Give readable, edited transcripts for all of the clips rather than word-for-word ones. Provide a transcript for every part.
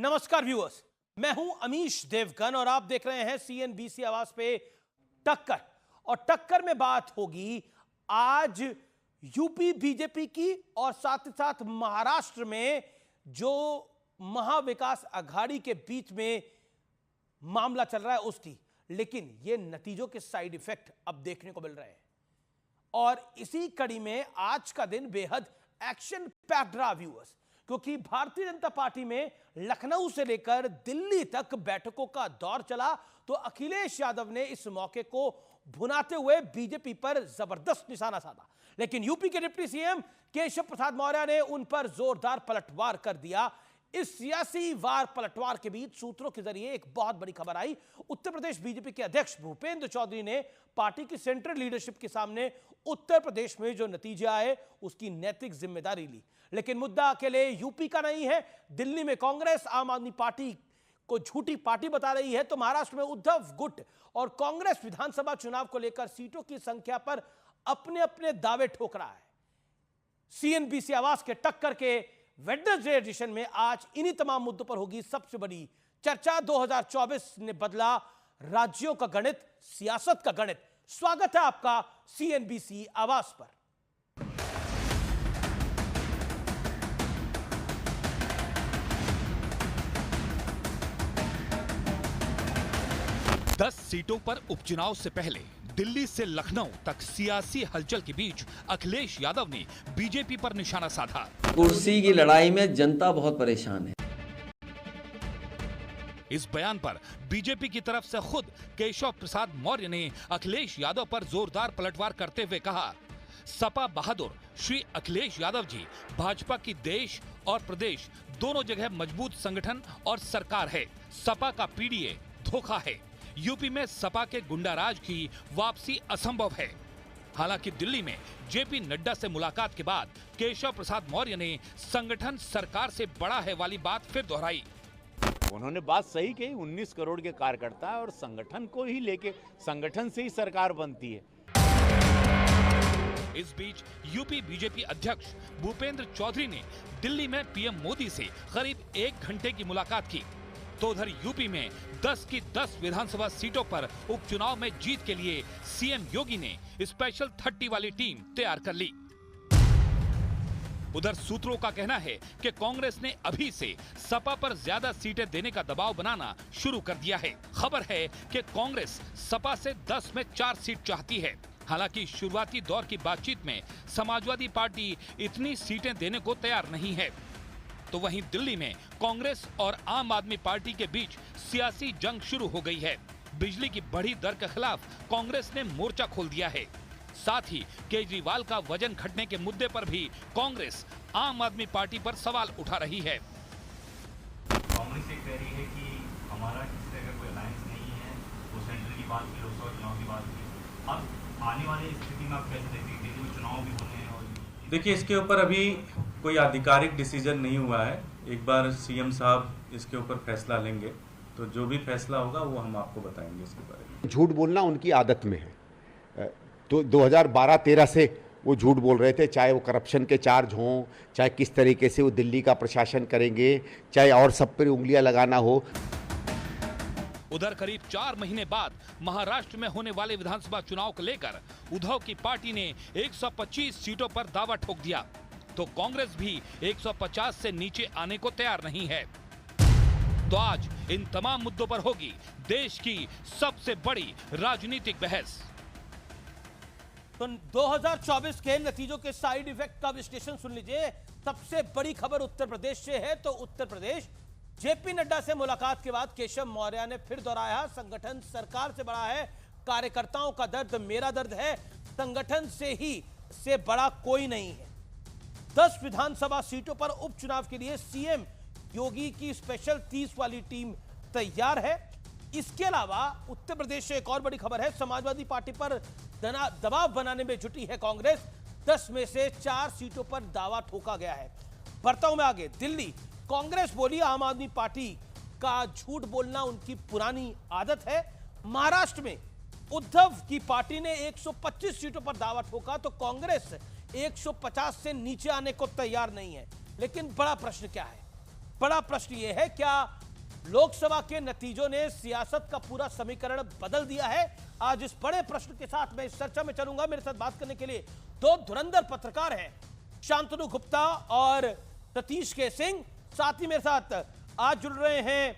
नमस्कार व्यूअर्स, मैं हूं अमीश देवगन और आप देख रहे हैं सीएनबीसी आवाज पे टक्कर। और टक्कर में बात होगी आज यूपी बीजेपी की और साथ ही साथ महाराष्ट्र में जो महाविकास अघाड़ी के बीच में मामला चल रहा है उसकी। लेकिन ये नतीजों के साइड इफेक्ट अब देखने को मिल रहे हैं और इसी कड़ी में आज का दिन बेहद एक्शन पैक्ड रहा व्यूअर्स, क्योंकि भारतीय जनता पार्टी में लखनऊ से लेकर दिल्ली तक बैठकों का दौर चला। तो अखिलेश यादव ने इस मौके को भुनाते हुए बीजेपी पर जबरदस्त निशाना साधा, लेकिन यूपी के डिप्टी सीएम केशव प्रसाद मौर्य ने उन पर जोरदार पलटवार कर दिया। इस सियासी वार पलटवार के बीच सूत्रों के जरिए एक बहुत बड़ी खबर आई। उत्तर प्रदेश बीजेपी के अध्यक्ष भूपेंद्र चौधरी ने पार्टी की सेंट्रल लीडरशिप के सामने उत्तर प्रदेश में जो नतीजे आए उसकी नैतिक जिम्मेदारी ली। लेकिन मुद्दा अकेले यूपी का नहीं है। दिल्ली में कांग्रेस आम आदमी पार्टी को झूठी पार्टी बता रही है, तो महाराष्ट्र में उद्धव गुट और कांग्रेस विधानसभा चुनाव को लेकर सीटों की संख्या पर अपने अपने दावे ठोक रहा है। सीएनबीसी आवाज के टक्कर के वेडनेसडे एडिशन में आज इन्हीं तमाम मुद्दों पर होगी सबसे बड़ी चर्चा। 2024 ने बदला राज्यों का गणित, सियासत का गणित। स्वागत है आपका सीएनबीसी आवाज पर। 10 सीटों पर उपचुनाव से पहले दिल्ली से लखनऊ तक सियासी हलचल के बीच अखिलेश यादव ने बीजेपी पर निशाना साधा। कुर्सी की लड़ाई में जनता बहुत परेशान है। इस बयान पर बीजेपी की तरफ से खुद केशव प्रसाद मौर्य ने अखिलेश यादव पर जोरदार पलटवार करते हुए कहा, सपा बहादुर श्री अखिलेश यादव जी भाजपा की देश और प्रदेश दोनों जगह मजबूत संगठन और सरकार है। सपा का पीडीए धोखा है। यूपी में सपा के गुंडाराज की वापसी असंभव है। हालांकि दिल्ली में जेपी नड्डा से मुलाकात के बाद केशव प्रसाद मौर्य ने संगठन सरकार से बड़ा है वाली बात फिर दोहराई। उन्होंने बात सही कही, 19 करोड़ के कार्यकर्ता है और संगठन को ही लेके संगठन से ही सरकार बनती है। इस बीच यूपी बीजेपी अध्यक्ष भूपेंद्र चौधरी ने दिल्ली में पीएम मोदी से करीब 1 घंटे की मुलाकात की। तो उधर यूपी में 10 की 10 विधानसभा सीटों पर उपचुनाव में जीत के लिए सीएम योगी ने स्पेशल 30 वाली टीम तैयार कर ली। उधर सूत्रों का कहना है कि कांग्रेस ने अभी से सपा पर ज्यादा सीटें देने का दबाव बनाना शुरू कर दिया है। खबर है कि कांग्रेस सपा से 10 में 4 सीट चाहती है। हालांकि शुरुआती दौर की बातचीत में समाजवादी पार्टी इतनी सीटें देने को तैयार नहीं है। तो वहीं दिल्ली में कांग्रेस और आम आदमी पार्टी के बीच सियासी जंग शुरू हो गई है। बिजली की बढ़ी दर के खिलाफ कांग्रेस ने मोर्चा खोल दिया है। साथ ही केजरीवाल का वजन घटने के मुद्दे पर भी कांग्रेस आम आदमी पार्टी पर सवाल उठा रही है। कांग्रेस ये कह रही है कि हमारा किसी तरह का कोई अलायंस नहीं है। वो सेंट्रल की बात की, लोकसभा चुनाव की बात की। अब आने वाली स्थिति में आप कैसे देखते हैं? दिल्ली में चुनाव भी होने हैं और देखिए, इसके ऊपर अभी कोई आधिकारिक डिसीजन नहीं हुआ है। एक बार सीएम साहब इसके ऊपर फैसला लेंगे तो जो भी फैसला होगा वो हम आपको बताएंगे इसके बारे में। झूठ बोलना उनकी आदत में है। तो 2012-13 से वो झूठ बोल रहे थे, चाहे वो करप्शन के चार्ज हों, चाहे किस तरीके से वो दिल्ली का प्रशासन करेंगे, चाहे और सब पर उंगलियां लगाना हो। उधर करीब 4 महीने बाद महाराष्ट्र में होने वाले विधानसभा चुनाव को लेकर उद्धव की पार्टी ने 125 सीटों पर दावा ठोक दिया। तो कांग्रेस भी 150 से नीचे आने को तैयार नहीं है। तो आज इन तमाम मुद्दों पर होगी देश की सबसे बड़ी राजनीतिक बहस। तो 2024 के नतीजों के साइड इफेक्ट का विश्लेषण सुन लीजिए। सबसे बड़ी खबर उत्तर प्रदेश से है। तो उत्तर प्रदेश जेपी नड्डा से मुलाकात के बाद केशव मौर्य ने फिर दोहराया, संगठन सरकार से बड़ा है। कार्यकर्ताओं का दर्द मेरा दर्द है। संगठन से बड़ा कोई नहीं है। 10 विधानसभा सीटों पर उपचुनाव के लिए सीएम योगी की स्पेशल 30 वाली टीम तैयार है। इसके अलावा उत्तर प्रदेश से एक और बड़ी खबर है। समाजवादी पार्टी पर दबाव बनाने में जुटी है कांग्रेस। 10 में से 4 सीटों पर दावा ठोका गया है। बढ़ता हूं मैं आगे। दिल्ली कांग्रेस बोली आम आदमी पार्टी का झूठ बोलना उनकी पुरानी आदत है। महाराष्ट्र में उद्धव की पार्टी ने 125 सीटों पर दावा ठोका, तो कांग्रेस 150 से नीचे आने को तैयार नहीं है। लेकिन बड़ा प्रश्न क्या है? बड़ा प्रश्न यह है, क्या लोकसभा के नतीजों ने सियासत का पूरा समीकरण बदल दिया है? आज इस बड़े प्रश्न के साथ मैं इस चर्चा में चलूंगा। मेरे साथ बात करने के लिए दो धुरंधर पत्रकार हैं, शांतनु गुप्ता और सतीश के सिंह। साथ ही मेरे साथ आज जुड़ रहे हैं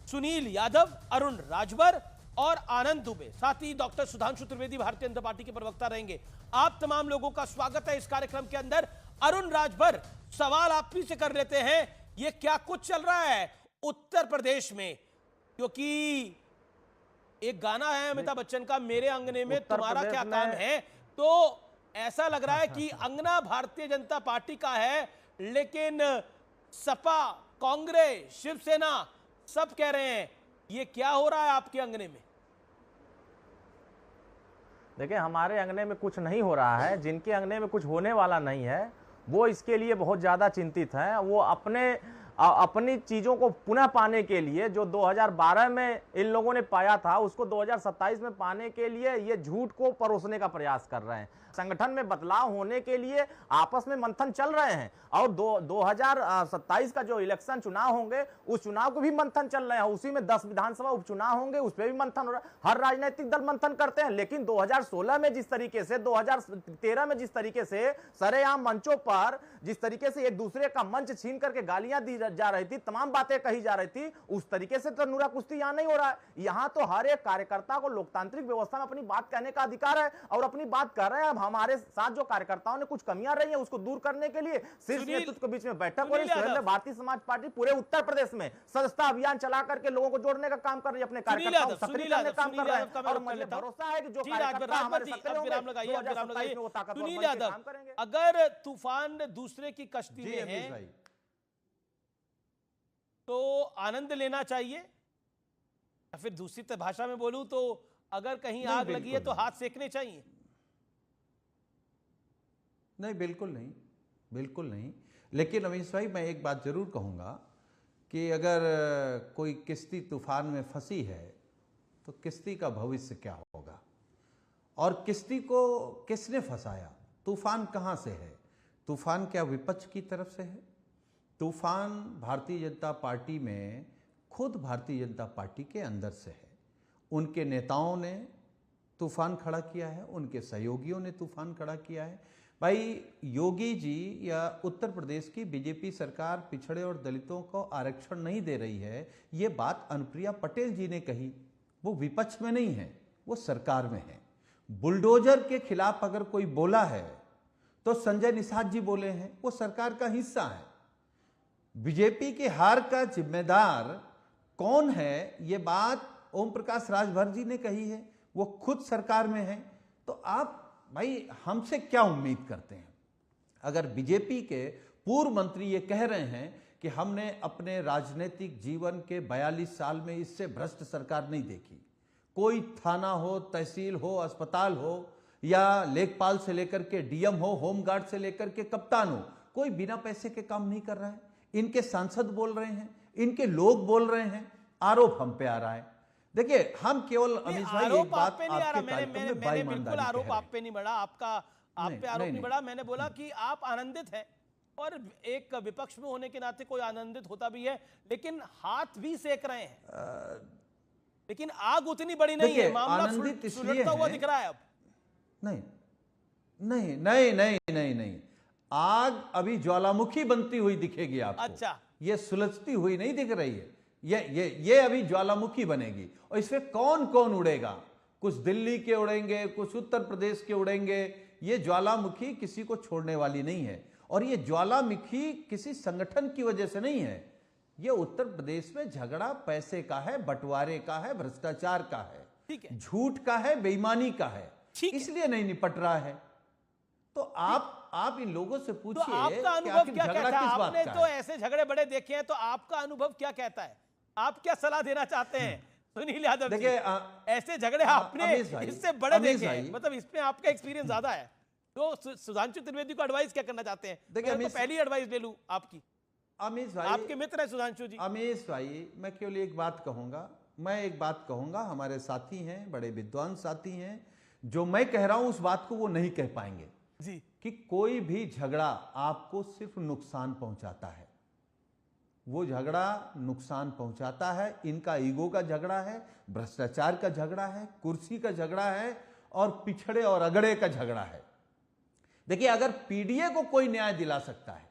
सुनील यादव, अरुण राजभर और आनंद दुबे। साथ ही डॉक्टर सुधांशु त्रिवेदी भारतीय जनता पार्टी के प्रवक्ता रहेंगे। आप तमाम लोगों का स्वागत है इस कार्यक्रम के अंदर। अरुण राजभर, सवाल आप ही से कर लेते हैं, ये क्या कुछ चल रहा है उत्तर प्रदेश में? क्योंकि एक गाना है अमिताभ बच्चन का, मेरे अंगने में तुम्हारा क्या काम है, तो ऐसा लग रहा है कि अंगना भारतीय जनता पार्टी का है, लेकिन सपा, कांग्रेस, शिवसेना सब कह रहे हैं ये क्या हो रहा है आपके अंगने में? देखिए, हमारे अंगने में कुछ नहीं हो रहा है। जिनके अंगने में कुछ होने वाला नहीं है वो इसके लिए बहुत ज़्यादा चिंतित हैं। वो अपनी चीज़ों को पुनः पाने के लिए, जो 2012 में इन लोगों ने पाया था, उसको 2027 में पाने के लिए ये झूठ को परोसने का प्रयास कर रहे हैं। संगठन में बदलाव होने के लिए आपस में मंथन चल रहे हैं और 2027 का जो इलेक्शन चुनाव होंगे उस चुनाव को भी मंथन चल रहे हैं। उसी में 10 विधानसभा उपचुनाव होंगे, उस पर भी मंथन हो रहा है। हर राजनीतिक दल मंथन करते हैं, लेकिन 2016 में जिस तरीके से, 2013 में जिस तरीके से सरेआम मंचों पर जिस तरीके से एक दूसरे का मंच छीन करके गालियां दी जा रही थी, तमाम बातें कही जा रही थी, उस तरीके से तो नूरा कुश्ती यहां नहीं हो रहा है। यहां तो हर एक कार्यकर्ता को लोकतांत्रिक व्यवस्था में अपनी बात कहने का अधिकार है और अपनी बात कर रहे हैं। अब हमारे साथ जो कार्यकर्ताओं ने कुछ कमियां रही हैं उसको दूर करने के लिए शीर्ष नेतृत्व के बीच में बैठक हो रही है। भारतीय समाज पार्टी पूरे उत्तर प्रदेश में सदस्यता अभियान चला करके लोगों को जोड़ने का काम कर रही है, अपने कार्यकर्ताओं को सक्रिय करने का काम कर रहे हैं और मुझे भरोसा है कि जो कार्यकर्ता हमारे साथ होंगे 2027 में वो ताकतवर बनकर काम करेंगे। अगर तूफान दूसरे की कश्ती में है तो आनंद लेना चाहिए, या फिर दूसरी भाषा में बोलूं तो अगर कहीं आग लगी है तो हाथ सेकने चाहिए? नहीं, बिल्कुल नहीं, बिल्कुल नहीं। लेकिन अमीश भाई, मैं एक बात जरूर कहूंगा कि अगर कोई किश्ती तूफान में फंसी है तो किश्ती का भविष्य क्या होगा और किश्ती को किसने फंसाया? तूफान कहां से है? तूफान क्या विपक्ष की तरफ से है? तूफान भारतीय जनता पार्टी में, खुद भारतीय जनता पार्टी के अंदर से है। उनके नेताओं ने तूफान खड़ा किया है, उनके सहयोगियों ने तूफान खड़ा किया है। भाई, योगी जी या उत्तर प्रदेश की बीजेपी सरकार पिछड़े और दलितों को आरक्षण नहीं दे रही है, ये बात अनुप्रिया पटेल जी ने कही। वो विपक्ष में नहीं है, वो सरकार में है। बुलडोजर के खिलाफ अगर कोई बोला है तो संजय निषाद जी बोले हैं, वो सरकार का हिस्सा है। बीजेपी की हार का जिम्मेदार कौन है, ये बात ओम प्रकाश राजभर जी ने कही है, वो खुद सरकार में है। तो आप भाई हमसे क्या उम्मीद करते हैं? अगर बीजेपी के पूर्व मंत्री ये कह रहे हैं कि हमने अपने राजनीतिक जीवन के 42 साल में इससे भ्रष्ट सरकार नहीं देखी, कोई थाना हो, तहसील हो, अस्पताल हो या लेखपाल से लेकर के डीएम हो, होमगार्ड से लेकर के कप्तान हो, कोई बिना पैसे के काम नहीं कर रहा है। इनके सांसद बोल रहे हैं, इनके लोग बोल रहे हैं, आरोप हम पे आ रहा है। देखिए, हम केवल अमीश भाई एक बात आपके कार्यक्रम में बिल्कुल आरोप आप पे नहीं बढ़ा, आप पे आरोप नहीं बढ़ा। मैंने बोला कि आप आनंदित हैं और एक विपक्ष में होने के नाते कोई आनंदित होता भी है, लेकिन हाथ भी सेक रहे हैं। लेकिन आग उतनी बड़ी नहीं है, मामला सुलझता हुआ दिख रहा है अब। नहीं नहीं नहीं नहीं नहीं नहीं, आग अभी ज्वालामुखी बनती हुई दिखेगी आपको। अच्छा, ये सुलझती हुई नहीं दिख रही है, ये अभी ज्वालामुखी बनेगी। और इसमें कौन कौन उड़ेगा? कुछ दिल्ली के उड़ेंगे, कुछ उत्तर प्रदेश के उड़ेंगे। ये ज्वालामुखी किसी को छोड़ने वाली नहीं है और ये ज्वालामुखी किसी संगठन की वजह से नहीं है। ये उत्तर प्रदेश में झगड़ा पैसे का है, बंटवारे का है, भ्रष्टाचार का है, झूठ का है, बेईमानी का है, इसलिए नहीं निपट रहा है। तो आप इन लोगों से पूछिए तो आपका अनुभव क्या कहता है? आपने तो ऐसे झगड़े बड़े देखे हैं, तो आपका अनुभव क्या कहता है? आप क्या सलाह देना चाहते हैं सुनील यादव? देखिए, ऐसे झगड़े आपने इससे बड़े देखे हैं, मतलब इसमें आपका एक्सपीरियंस ज्यादा है। तो सुधांशु त्रिवेदी को एडवाइस क्या करना चाहते हैं? देखिए, तो पहली एडवाइस ले लूं आपकी। अमीश भाई, आपके मित्र है सुधांशु जी। अमीश भाई, मैं केवल एक बात कहूंगा, हमारे साथी हैं, बड़े विद्वान साथी हैं, जो मैं कह रहा हूं उस बात को वो नहीं कह पाएंगे जी, कि कोई भी झगड़ा आपको सिर्फ नुकसान पहुंचाता है। वो झगड़ा नुकसान पहुंचाता है। इनका ईगो का झगड़ा है, भ्रष्टाचार का झगड़ा है, कुर्सी का झगड़ा है और पिछड़े और अगड़े का झगड़ा है। देखिए, अगर पीडीए को कोई न्याय दिला सकता है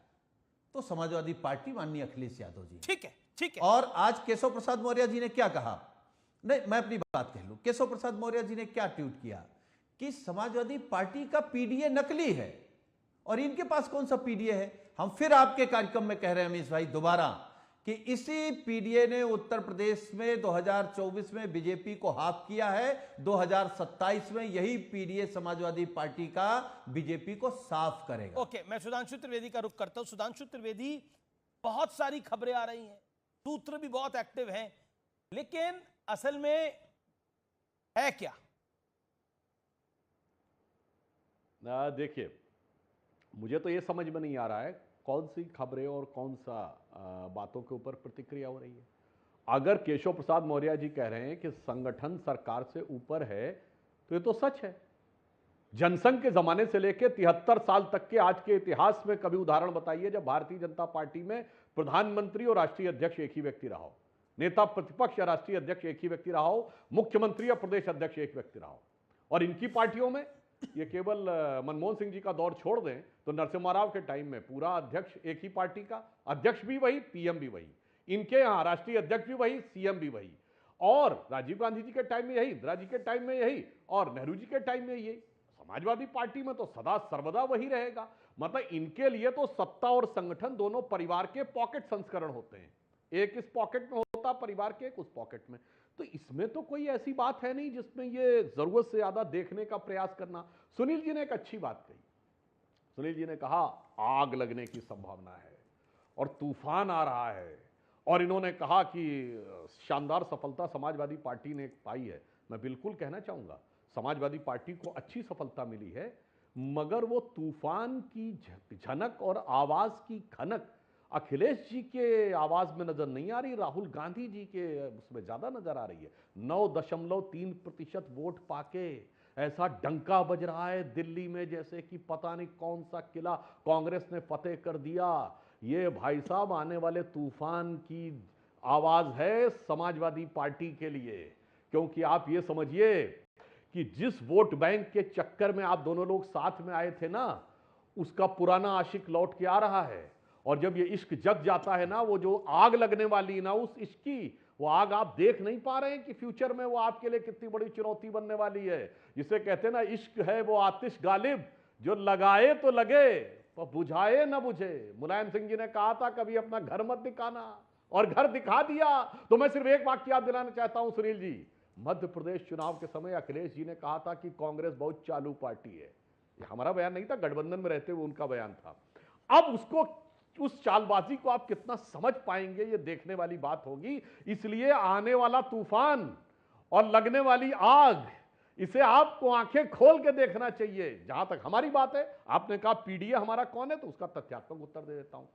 तो समाजवादी पार्टी माननीय अखिलेश यादव जी। ठीक है, ठीक है। और आज केशव प्रसाद मौर्य जी ने क्या कहा, नहीं मैं अपनी बात कह लूं, केशव प्रसाद मौर्य जी ने क्या ट्वीट किया कि समाजवादी पार्टी का पीडीए नकली है और इनके पास कौन सा पीडीए है। हम फिर आपके कार्यक्रम में कह रहे हैं अमीश भाई दोबारा कि इसी पीडीए ने उत्तर प्रदेश में 2024 में बीजेपी को हाफ किया है, 2027 में यही पीडीए समाजवादी पार्टी का बीजेपी को साफ करेगा। ओके, मैं सुधांशु त्रिवेदी का रुख करता हूं। सुधांशु त्रिवेदी, बहुत सारी खबरें आ रही हैं, सूत्र भी बहुत एक्टिव हैं, लेकिन असल में है क्या? देखिए, मुझे तो ये समझ में नहीं आ रहा है कौन सी खबरें और कौन सा बातों के ऊपर प्रतिक्रिया हो रही है। अगर केशव प्रसाद मौर्य जी कह रहे हैं कि संगठन सरकार से ऊपर है तो ये तो सच है। जनसंघ के जमाने से लेकर 73 साल तक के आज के इतिहास में कभी उदाहरण बताइए जब भारतीय जनता पार्टी में प्रधानमंत्री और राष्ट्रीय अध्यक्ष एक ही व्यक्ति रहा हो, नेता प्रतिपक्ष या राष्ट्रीय अध्यक्ष एक ही व्यक्ति रहा हो, मुख्यमंत्री या प्रदेश अध्यक्ष एक व्यक्ति रहा हो। और इनकी पार्टियों में ये केवल मनमोहन सिंह जी का दौर छोड़ दें तो नरसिम्हा राव के टाइम में पूरा अध्यक्ष एक ही पार्टी का, अध्यक्ष भी वही, पीएम भी वही, इनके यहां राष्ट्रीय अध्यक्ष भी वही, सीएम भी वही, और राजीव गांधी जी के टाइम में यही, इंदिरा जी के टाइम में यही, और नेहरू जी के टाइम में यही। समाजवादी पार्टी में तो सदा सर्वदा वही रहेगा। मतलब इनके लिए तो सत्ता और संगठन दोनों परिवार के पॉकेट संस्करण होते हैं, एक इस पॉकेट में होता परिवार के, एक उस पॉकेट में। तो इसमें तो कोई ऐसी बात है नहीं जिसमें ये जरूरत से ज्यादा देखने का प्रयास करना। सुनील जी ने एक अच्छी बात कही। सुनील जी ने कहा आग लगने की संभावना है और तूफान आ रहा है, और इन्होंने कहा कि शानदार सफलता समाजवादी पार्टी ने पाई है। मैं बिल्कुल कहना चाहूंगा समाजवादी पार्टी को अच्छी सफलता मिली है, मगर वो तूफान की झनक और आवाज की खनक अखिलेश जी के आवाज में नजर नहीं आ रही, राहुल गांधी जी के उसमें ज्यादा नजर आ रही है। 9.3% वोट पाके ऐसा डंका बज रहा है दिल्ली में जैसे कि पता नहीं कौन सा किला कांग्रेस ने फतेह कर दिया। ये भाई साहब आने वाले तूफान की आवाज है समाजवादी पार्टी के लिए, क्योंकि आप ये समझिए कि जिस वोट बैंक के चक्कर में आप दोनों लोग साथ में आए थे ना, उसका पुराना आशिक लौट के आ रहा है। और जब ये इश्क जग जाता है ना, वो जो आग लगने वाली ना उस इश्क की, वो आग आप देख नहीं पा रहे हैं कि फ्यूचर में वो आपके लिए कितनी बड़ी चुनौती बनने वाली है। जिसे कहते हैं ना, इश्क है वो आतिश गालिब, जो लगाए तो लगे पर बुझाए ना बुझे। मुलायम सिंह जी ने कहा था कभी अपना घर मत दिखाना, और घर दिखा दिया। तो मैं सिर्फ एक वाक्य याद दिलाना चाहता हूं सुनील जी, मध्य प्रदेश चुनाव के समय अखिलेश जी ने कहा था कि कांग्रेस बहुत चालू पार्टी है। ये हमारा बयान नहीं था, गठबंधन में रहते हुए उनका बयान था। अब उसको, उस चालबाजी को आप कितना समझ पाएंगे ये देखने वाली बात होगी। इसलिए आने वाला तूफान और लगने वाली आग, इसे आपको आंखें खोल के देखना चाहिए। जहां तक हमारी बात है, आपने कहा पीडीए हमारा कौन है, तो उसका तथ्यात्मक उत्तर दे देता हूं।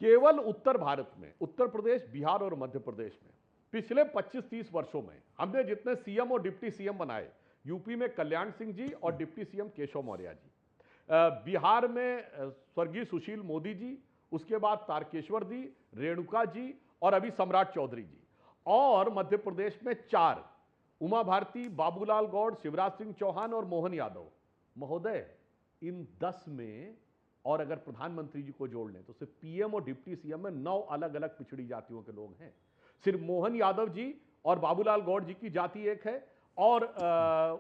केवल उत्तर भारत में, उत्तर प्रदेश, बिहार और मध्य प्रदेश में पिछले 25-30 वर्षों में हमने जितने सीएम और डिप्टी सीएम बनाए, यूपी में कल्याण सिंह जी और डिप्टी सीएम केशव मौर्य जी, बिहार में स्वर्गीय सुशील मोदी जी, उसके बाद तारकेश्वर जी, रेणुका जी और अभी सम्राट चौधरी जी, और मध्य प्रदेश में 4, उमा भारती, बाबूलाल गौड़, शिवराज सिंह चौहान और मोहन यादव। महोदय, इन 10 में और अगर प्रधानमंत्री जी को जोड़ लें तो सिर्फ पीएम और डिप्टी सीएम में 9 अलग अलग पिछड़ी जातियों के लोग हैं। सिर्फ मोहन यादव जी और बाबूलाल गौड़ जी की जाति एक है, और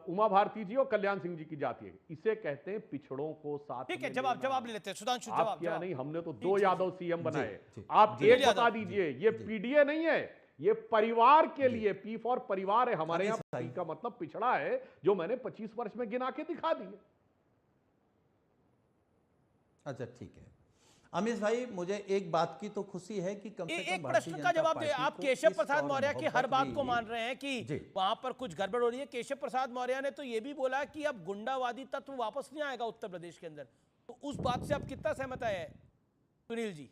उमा भारती जी और कल्याण सिंह जी की जाति है। इसे कहते हैं पिछड़ों को साथ। ठीक है, जवाब ले लेते हैं सुधांशु। जवाब क्या नहीं, हमने तो 2 यादव सीएम बनाए। आप एक बता दीजिए, ये पीडीए नहीं है, ये परिवार के लिए, पी फॉर परिवार है हमारे यहाँ। पी का मतलब पिछड़ा है, जो मैंने 25 वर्ष में गिना के दिखा दिए। अच्छा ठीक है अमीश भाई, मुझे एक बात की तो खुशी है कि कम से कम एक प्रश्न का जवाब दे। आप केशव प्रसाद मौर्य की हर बात को मान रहे हैं कि वहां पर कुछ गड़बड़ हो रही है। केशव प्रसाद मौर्य ने तो यह भी बोला कि अब गुंडावादी तत्व वापस नहीं आएगा उत्तर प्रदेश के अंदर, तो उस बात से आप कितना सहमत है सुनील जी?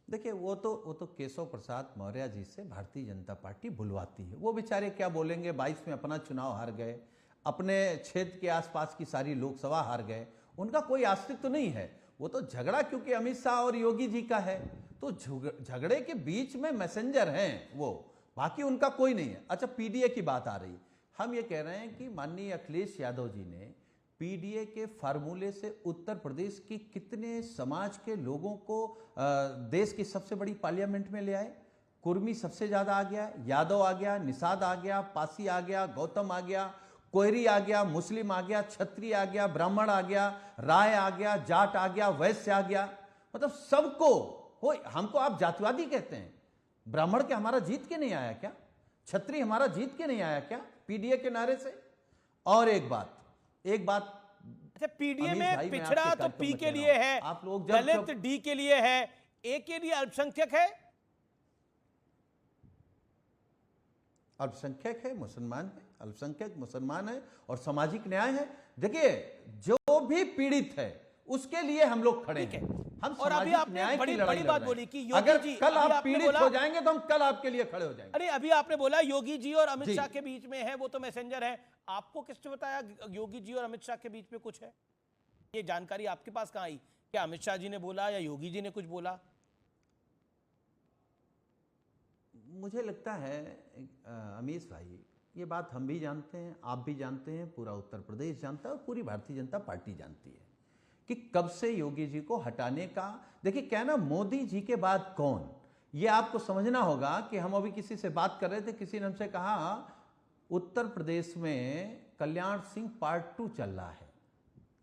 देखिए, वो तो केशव प्रसाद मौर्य जी से भारतीय जनता पार्टी बुलवाती है। वो बेचारे क्या बोलेंगे, 22 में अपना चुनाव हार गए, अपने क्षेत्र के आसपास की सारी लोकसभा हार गए, उनका कोई अस्तित्व तो नहीं है। वो तो झगड़ा क्योंकि अमित शाह और योगी जी का है, तो झगड़े के बीच में मैसेंजर हैं वो, बाकी उनका कोई नहीं है। अच्छा, पीडीए की बात आ रही, हम ये कह रहे हैं कि माननीय अखिलेश यादव जी ने पीडीए के फार्मूले से उत्तर प्रदेश की कितने समाज के लोगों को देश की सबसे बड़ी पार्लियामेंट में ले आए। कुर्मी सबसे ज्यादा आ गया, यादव आ गया, निषाद आ गया, पासी आ गया, गौतम आ गया, कोयरी आ गया, मुस्लिम आ गया, छत्री आ गया, ब्राह्मण आ गया, राय आ गया, जाट आ गया, वैश्य आ गया, मतलब सबको। हमको आप जातिवादी कहते हैं, ब्राह्मण के हमारा जीत के नहीं आया क्या? छत्री हमारा जीत के नहीं आया क्या पीडीए के नारे से? और एक बात अच्छा, पीडीए में पिछड़ा तो पी के लिए है, आप लोग दलित डी के लिए है, ए के लिए अल्पसंख्यक है, अल्पसंख्यक है, मुसलमान है, अल्पसंख्यक मुसलमान है और सामाजिक न्याय है। देखिए, जो भी पीड़ित है उसके लिए हम लोग खड़े हैं। हम और अभी आपने बड़ी बात बोली कि योगी अगर जी, कल आप पीड़ित हो जाएंगे तो हम कल आपके लिए खड़े हो जाएंगे। अरे अभी आपने बोला योगी जी और अमित शाह के बीच में है, वो तो मैसेंजर है। आपको किसने बताया योगी जी और अमित शाह के बीच में कुछ है? ये जानकारी आपके पास कहां आई? क्या अमित शाह जी ने बोला या योगी जी ने कुछ बोला? मुझे लगता है अमीश भाई, ये बात हम भी जानते हैं, आप भी जानते हैं, पूरा उत्तर प्रदेश जानता है और पूरी भारतीय जनता पार्टी जानती है कि कब से योगी जी को हटाने का। देखिए क्या ना, मोदी जी के बाद कौन, ये आपको समझना होगा। कि हम अभी किसी से बात कर रहे थे, किसी ने हमसे कहा उत्तर प्रदेश में कल्याण सिंह पार्ट 2 चल रहा है,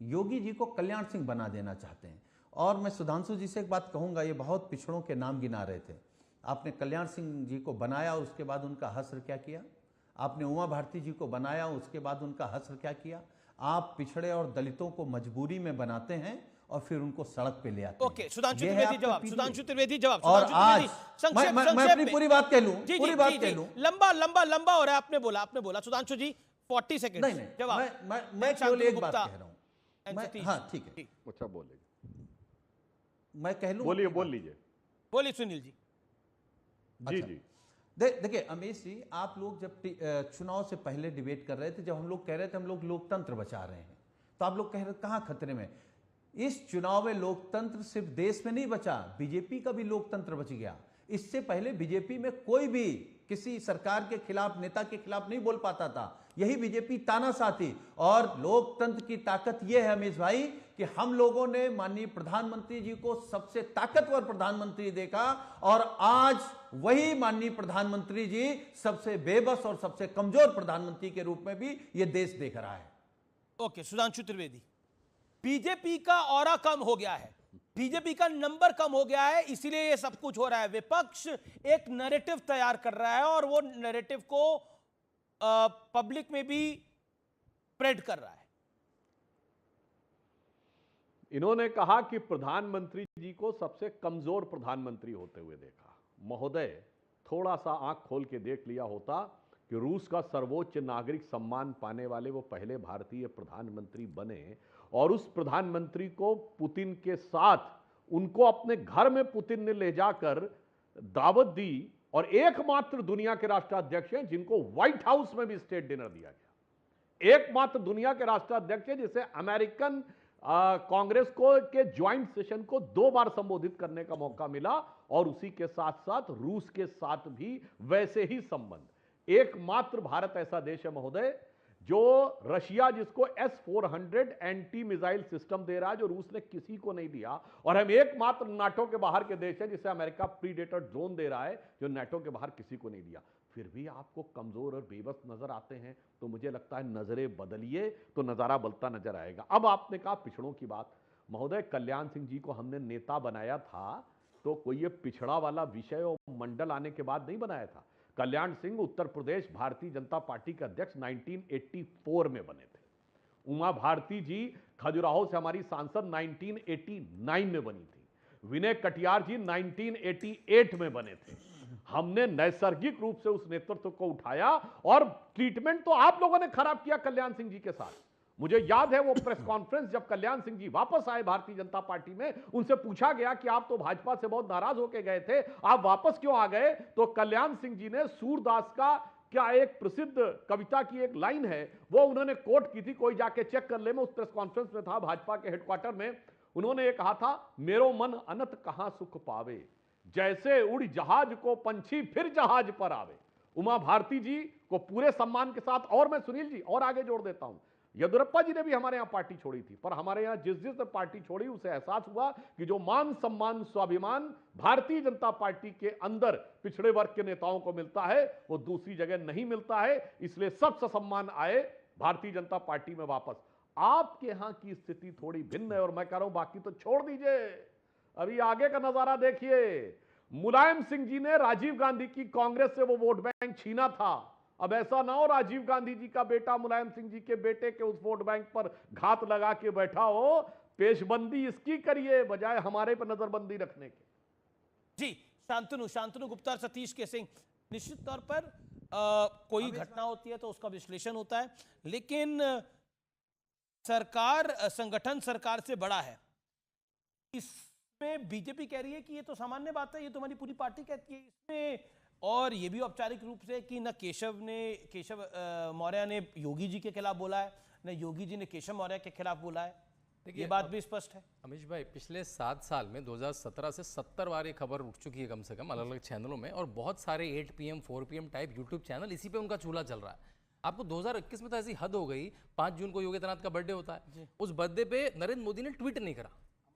योगी जी को कल्याण सिंह बना देना चाहते हैं। और मैं सुधांशु जी से एक बात कहूंगा, ये बहुत पिछड़ों के नाम गिना रहे थे, आपने कल्याण सिंह जी को बनाया और उसके बाद उनका हश्र क्या किया? आपने उमा भारती जी को बनाया, उसके बाद उनका हश्र क्या किया? आप पिछड़े और दलितों को मजबूरी में बनाते हैं और फिर उनको सड़क पे ले आते हैं। ओके, सुधांशु त्रिवेदी जवाब, सुधांशु त्रिवेदी जवाब। और आज मैं अपनी पूरी बात कह लूं, पूरी बात कह लूं। लंबा हो रहा है, आपने बोला सुधांशु जी 40 सेकंड जवाब। मैं केवल एक बात कह रहा हूं। हाँ ठीक है, अच्छा बोलिए, मैं कह लूं। बोल लीजिए, बोलिए सुनील जी। जी देखिए अमीश जी, आप लोग जब चुनाव से पहले डिबेट कर रहे थे, जब हम लोग कह रहे थे हम लोग लोकतंत्र बचा रहे हैं, तो आप लोग कह रहे कहां खतरे में? इस चुनाव में लोकतंत्र सिर्फ देश में नहीं बचा, बीजेपी का भी लोकतंत्र बच गया। इससे पहले बीजेपी में कोई भी किसी सरकार के खिलाफ, नेता के खिलाफ नहीं बोल पाता था, यही बीजेपी तानाशाह थी। और लोकतंत्र की ताकत यह है अमीश भाई कि हम लोगों ने माननीय प्रधानमंत्री जी को सबसे ताकतवर प्रधानमंत्री देखा, और आज वही माननीय प्रधानमंत्री जी सबसे बेबस और सबसे कमजोर प्रधानमंत्री के रूप में भी यह देश देख रहा है। ओके, सुधांशु त्रिवेदी, बीजेपी का ऑरा कम हो गया है, बीजेपी का नंबर कम हो गया है, इसीलिए ये सब कुछ हो रहा है। विपक्ष एक नैरेटिव तैयार कर रहा है और वो नैरेटिव को पब्लिक में भी स्प्रेड कर रहा है। इन्होंने कहा कि प्रधानमंत्री जी को सबसे कमजोर प्रधानमंत्री होते हुए देखा। महोदय, थोड़ा सा आंख खोल के देख लिया होता कि रूस का सर्वोच्च नागरिक सम्मान पाने वाले वो पहले भारतीय प्रधानमंत्री बने, और उस प्रधानमंत्री को पुतिन के साथ उनको अपने घर में पुतिन ने ले जाकर दावत दी, और एकमात्र दुनिया के राष्ट्राध्यक्ष हैं जिनको व्हाइट हाउस में भी स्टेट डिनर दिया गया। एकमात्र दुनिया के राष्ट्राध्यक्ष हैं जिसे अमेरिकन कांग्रेस को के ज्वाइंट सेशन को 2 बार संबोधित करने का मौका मिला, और उसी के साथ साथ रूस के साथ भी वैसे ही संबंध। एकमात्र भारत ऐसा देश है महोदय जो रशिया जिसको S-400 एंटी मिसाइल सिस्टम दे रहा है, जो रूस ने किसी को नहीं दिया, और हम एकमात्र नाटो के बाहर के देश हैं जिसे अमेरिका प्रीडेटर ड्रोन दे रहा है, जो नाटो के बाहर किसी को नहीं दिया। फिर भी आपको कमजोर और बेबस नजर आते हैं, तो मुझे लगता है नजरें बदलिए तो नजारा बदलता नजर आएगा। अब आपने कहा पिछड़ों की बात, महोदय कल्याण सिंह जी को हमने नेता बनाया था तो कोई ये पिछड़ा वाला विषय और मंडल आने के बाद नहीं बनाया था। कल्याण सिंह उत्तर प्रदेश भारतीय जनता पार्टी के अध्यक्ष 1984 में बने थे। उमा भारती जी खजुराहो से हमारी सांसद 1989 में बनी थी। विनय कटियार जी 1988 में बने थे। हमने नैसर्गिक रूप से उस नेतृत्व को उठाया, और ट्रीटमेंट तो आप लोगों ने खराब किया कल्याण सिंह जी के साथ। मुझे याद है वो प्रेस कॉन्फ्रेंस जब कल्याण सिंह जी वापस आए भारतीय जनता पार्टी में, उनसे पूछा गया कि आप तो भाजपा से बहुत नाराज होकर गए थे, आप वापस क्यों आ गए? तो कल्याण सिंह जी ने सूरदास का क्या एक प्रसिद्ध कविता की एक लाइन है, वो उन्होंने कोट की थी, कोई जाके चेक कर ले, मैं उस प्रेस कॉन्फ्रेंस में था भाजपा के हेडक्वार्टर में। उन्होंने ये कहा था, मेरो मन अनत कहां सुख पावे, जैसे उड़ जहाज को पंछी फिर जहाज पर आवे। उमा भारती जी को पूरे सम्मान के साथ, और मैं सुनील जी और आगे जोड़ देता हूं, येदियुरप्पा जी ने भी हमारे यहां पार्टी छोड़ी थी, पर हमारे यहां जिस जिस ने पार्टी छोड़ी उसे एहसास हुआ कि जो मान सम्मान स्वाभिमान भारतीय जनता पार्टी के अंदर पिछड़े वर्ग के नेताओं को मिलता है वो दूसरी जगह नहीं मिलता है। इसलिए सब सम्मान आए भारतीय जनता पार्टी में वापस। आपके यहां की स्थिति थोड़ी भिन्न है, और मैं कह रहा हूं बाकी तो छोड़ दीजिए, अभी आगे का नजारा देखिए। मुलायम सिंह जी ने राजीव गांधी की कांग्रेस से वो वोट बैंक छीना था। अब ऐसा ना हो राजीव गांधी जी का बेटा मुलायम सिंह जी के बेटे के उस वोट बैंक पर घात लगा के बैठा हो। पेशबंदी इसकी करिए बजाय हमारे पर नजरबंदी रखने के। जी, शांतनु गुप्ता और सतीश के सिंह, निश्चित तौर पर कोई घटना होती है तो उसका विश्लेषण होता है, लेकिन सरकार, संगठन सरकार से बड़ा है, इसमें बीजेपी कह रही है कि ये तो सामान्य बात है, ये तुम्हारी पूरी पार्टी कहती है इसमें। और ये भी औपचारिक रूप से कि न केशव मौर्य ने योगी जी के खिलाफ बोला है, न योगी जी ने केशव मौर्य के खिलाफ बोला है। ये बात भी स्पष्ट है। अमीश भाई, पिछले 7 साल में 2017 से 70 बार ये खबर उठ चुकी है कम से कम अलग अलग चैनलों में, और बहुत सारे 8 PM 4 PM type YouTube channel इसी पे उनका चूल्हा चल रहा है। आपको 2021 में तो ऐसी हद हो गई, 5 जून को योगी आदित्यनाथ का बर्थडे होता है, उस बर्थडे पे नरेंद्र मोदी ने ट्वीट नहीं करा,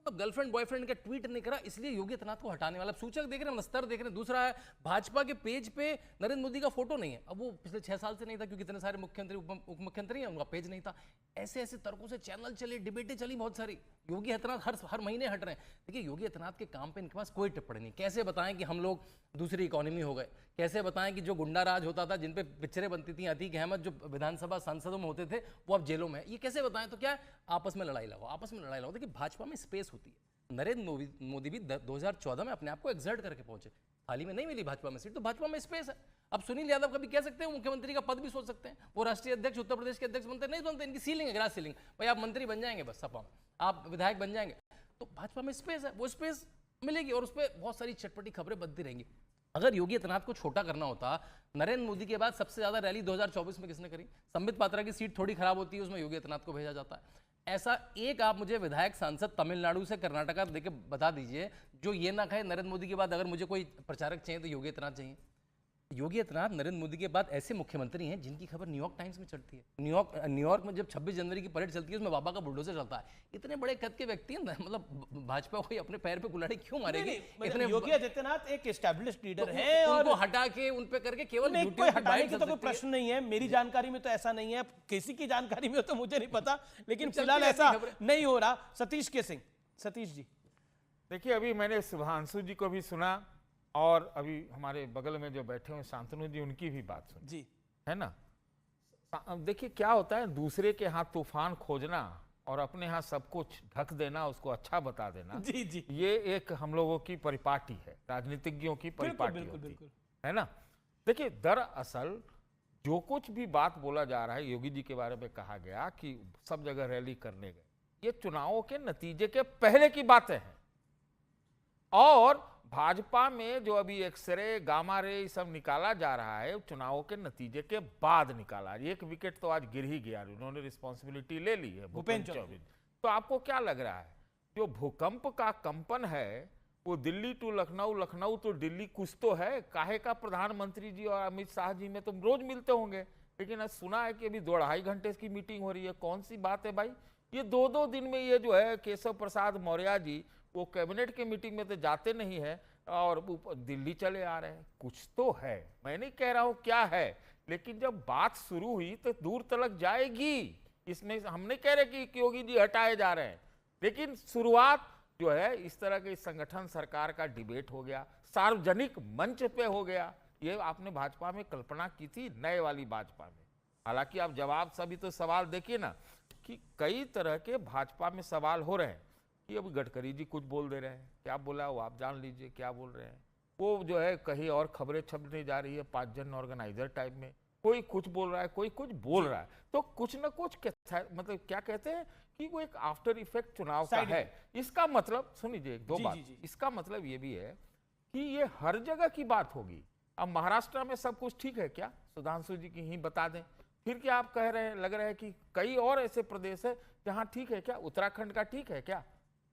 मतलब गर्लफ्रेंड बॉयफ्रेंड का ट्वीट नहीं करा, इसलिए योगी आदित्यनाथ को हटाने वाला। सूचक देख रहे हैं, स्तर देख रहे हैं। दूसरा है, भाजपा के पेज पे नरेंद्र मोदी का फोटो नहीं है। अब वो पिछले 6 साल से नहीं था क्योंकि इतने सारे मुख्यमंत्री उप मुख्यमंत्री हैं, उनका पेज नहीं था। ऐसे ऐसे तर्कों से चैनल चले, डिबेटें चली बहुत सारी। योगी आदित्यनाथ हर महीने हट रहे हैं। देखिए, योगी आदित्यनाथ के काम पे इनके पास कोई टिप्पणी नहीं। कैसे बताएं कि हम लोग दूसरी इकोनॉमी हो गए, कैसे बताएं कि जो गुंडा राज होता था, जिन पे पिक्चरें बनती थी, अतीक अहमद जो विधानसभा सांसदों में होते थे वो अब जेलों में है, ये कैसे बताएं? तो क्या है, आपस में लड़ाई लगाओ, आपस में लड़ाई लगाओ। देखिए, भाजपा में स्पेस होती है। नरेंद्र मोदी भी 2014 में अपने आप को एक्सर्ट करके पहुंचे, हाल ही में नहीं मिली भाजपा में सीट, तो भाजपा में स्पेस है। अब सुनील यादव कभी कह सकते हैं, मुख्यमंत्री का पद भी सोच सकते हैं, वो राष्ट्रीय अध्यक्ष उत्तर प्रदेश के अध्यक्ष बनते नहीं बनते, इनकी सीलिंग है, ग्रास सीलिंग। भाई आप मंत्री बन जाएंगे बस सपा में, आप विधायक बन जाएंगे, तो भाजपा में स्पेस है, वो स्पेस मिलेगी और उस पर बहुत सारी चटपटी खबरें बनती रहेंगी। अगर योगी आदित्यनाथ को छोटा करना होता, नरेंद्र मोदी के बाद सबसे ज्यादा रैली 2024 में किसने करी? संबित पात्रा की सीट थोड़ी खराब होती है, उसमें योगी आदित्यनाथ को भेजा जाता है। ऐसा एक आप मुझे विधायक सांसद तमिलनाडु से कर्नाटका देके बता दीजिए जो ये ना कहे नरेंद्र मोदी के बाद अगर मुझे कोई प्रचारक चाहिए तो योगी आदित्यनाथ चाहिए। योगी आदित्यनाथ नरेंद्र मोदी के बाद ऐसे मुख्यमंत्री हैं जिनकी खबर न्यूयॉर्क टाइम्स में चढ़ती है। न्यूयॉर्क में जब 26 जनवरी की परेड चलती है उसमें बाबा का बुलडोजर चलता है। इतने बड़े कद के व्यक्ति हैं, मतलब भाजपा को अपने पैर पे कुल्हाड़ी क्यों मारेगी? इतने योगी आदित्यनाथ एक एस्टैब्लिश्ड लीडर है और उनको हटा के उन पे करके केवल कोई हटाने की तो कोई प्रश्न नहीं है। मेरी जानकारी में तो ऐसा नहीं है, किसी की जानकारी में तो मुझे नहीं पता, लेकिन फिलहाल ऐसा नहीं हो रहा। सतीश के सिंह, सतीश जी देखिए, अभी मैंने शुभांशु जी को भी सुना और अभी हमारे बगल में जो बैठे हुए शांतनु जी उनकी भी बात सुनी जी, है ना। देखिए क्या होता है, दूसरे के हाथ तूफान खोजना और अपने यहाँ सब कुछ ढक देना, उसको अच्छा बता देना, जी जी, ये एक हम लोगों की परिपाटी है, राजनीतिज्ञों की परिपाटी होती है ना। देखिए, दरअसल जो कुछ भी बात बोला जा रहा है, योगी जी के बारे में कहा गया कि सब जगह रैली करने गए, ये चुनावों के नतीजे के पहले की बातें हैं। और भाजपा में जो अभी एक्सरे गामा रे सब निकाला जा रहा है, चुनावों के नतीजे के बाद निकाला। एक विकेट तो आज गिर ही गया, उन्होंने रिस्पॉन्सिबिलिटी ले ली है भूपेंद्र चौबे। तो आपको क्या लग रहा है, जो भूकंप का कंपन है वो दिल्ली टू लखनऊ, लखनऊ टू दिल्ली, कुछ तो है। काहे का प्रधानमंत्री जी और अमित शाह जी में तुम रोज मिलते होंगे, लेकिन आज सुना है कि अभी 2-2.5 घंटे की मीटिंग हो रही है। कौन सी बात है भाई? ये 2-2 दिन में ये जो है केशव प्रसाद मौर्य जी वो कैबिनेट के मीटिंग में तो जाते नहीं है और दिल्ली चले आ रहे हैं। कुछ तो है, मैं नहीं कह रहा हूं क्या है, लेकिन जब बात शुरू हुई तो दूर तक जाएगी। इसमें हम नहीं कह रहे कि योगी जी हटाए जा रहे हैं, लेकिन शुरुआत जो है इस तरह के संगठन सरकार का डिबेट हो गया, सार्वजनिक मंच पे हो गया। ये आपने भाजपा में कल्पना की थी, नए वाली भाजपा में। हालांकि आप जवाब सभी तो सवाल देखिए ना कि कई तरह के भाजपा में सवाल हो रहे हैं कि अभी गडकरी जी कुछ बोल दे रहे हैं, क्या बोला वो आप जान लीजिए क्या बोल रहे हैं। वो जो है कहीं और खबरें छपने जा रही है 5 जन ऑर्गेनाइजर टाइप में, कोई कुछ बोल रहा है, कोई कुछ बोल रहा है। तो कुछ ना कुछ मतलब क्या कहते हैं कि वो एक आफ्टर इफेक्ट चुनाव का है। इसका मतलब सुन लीजिए 2 बात, इसका मतलब ये भी है कि ये हर जगह की बात होगी। अब महाराष्ट्र में सब कुछ ठीक है क्या? सुधांशु जी की ही बता दें। फिर क्या आप कह रहे हैं, लग रहा है कि कई और ऐसे प्रदेश है जहां ठीक है क्या? उत्तराखंड का ठीक है क्या?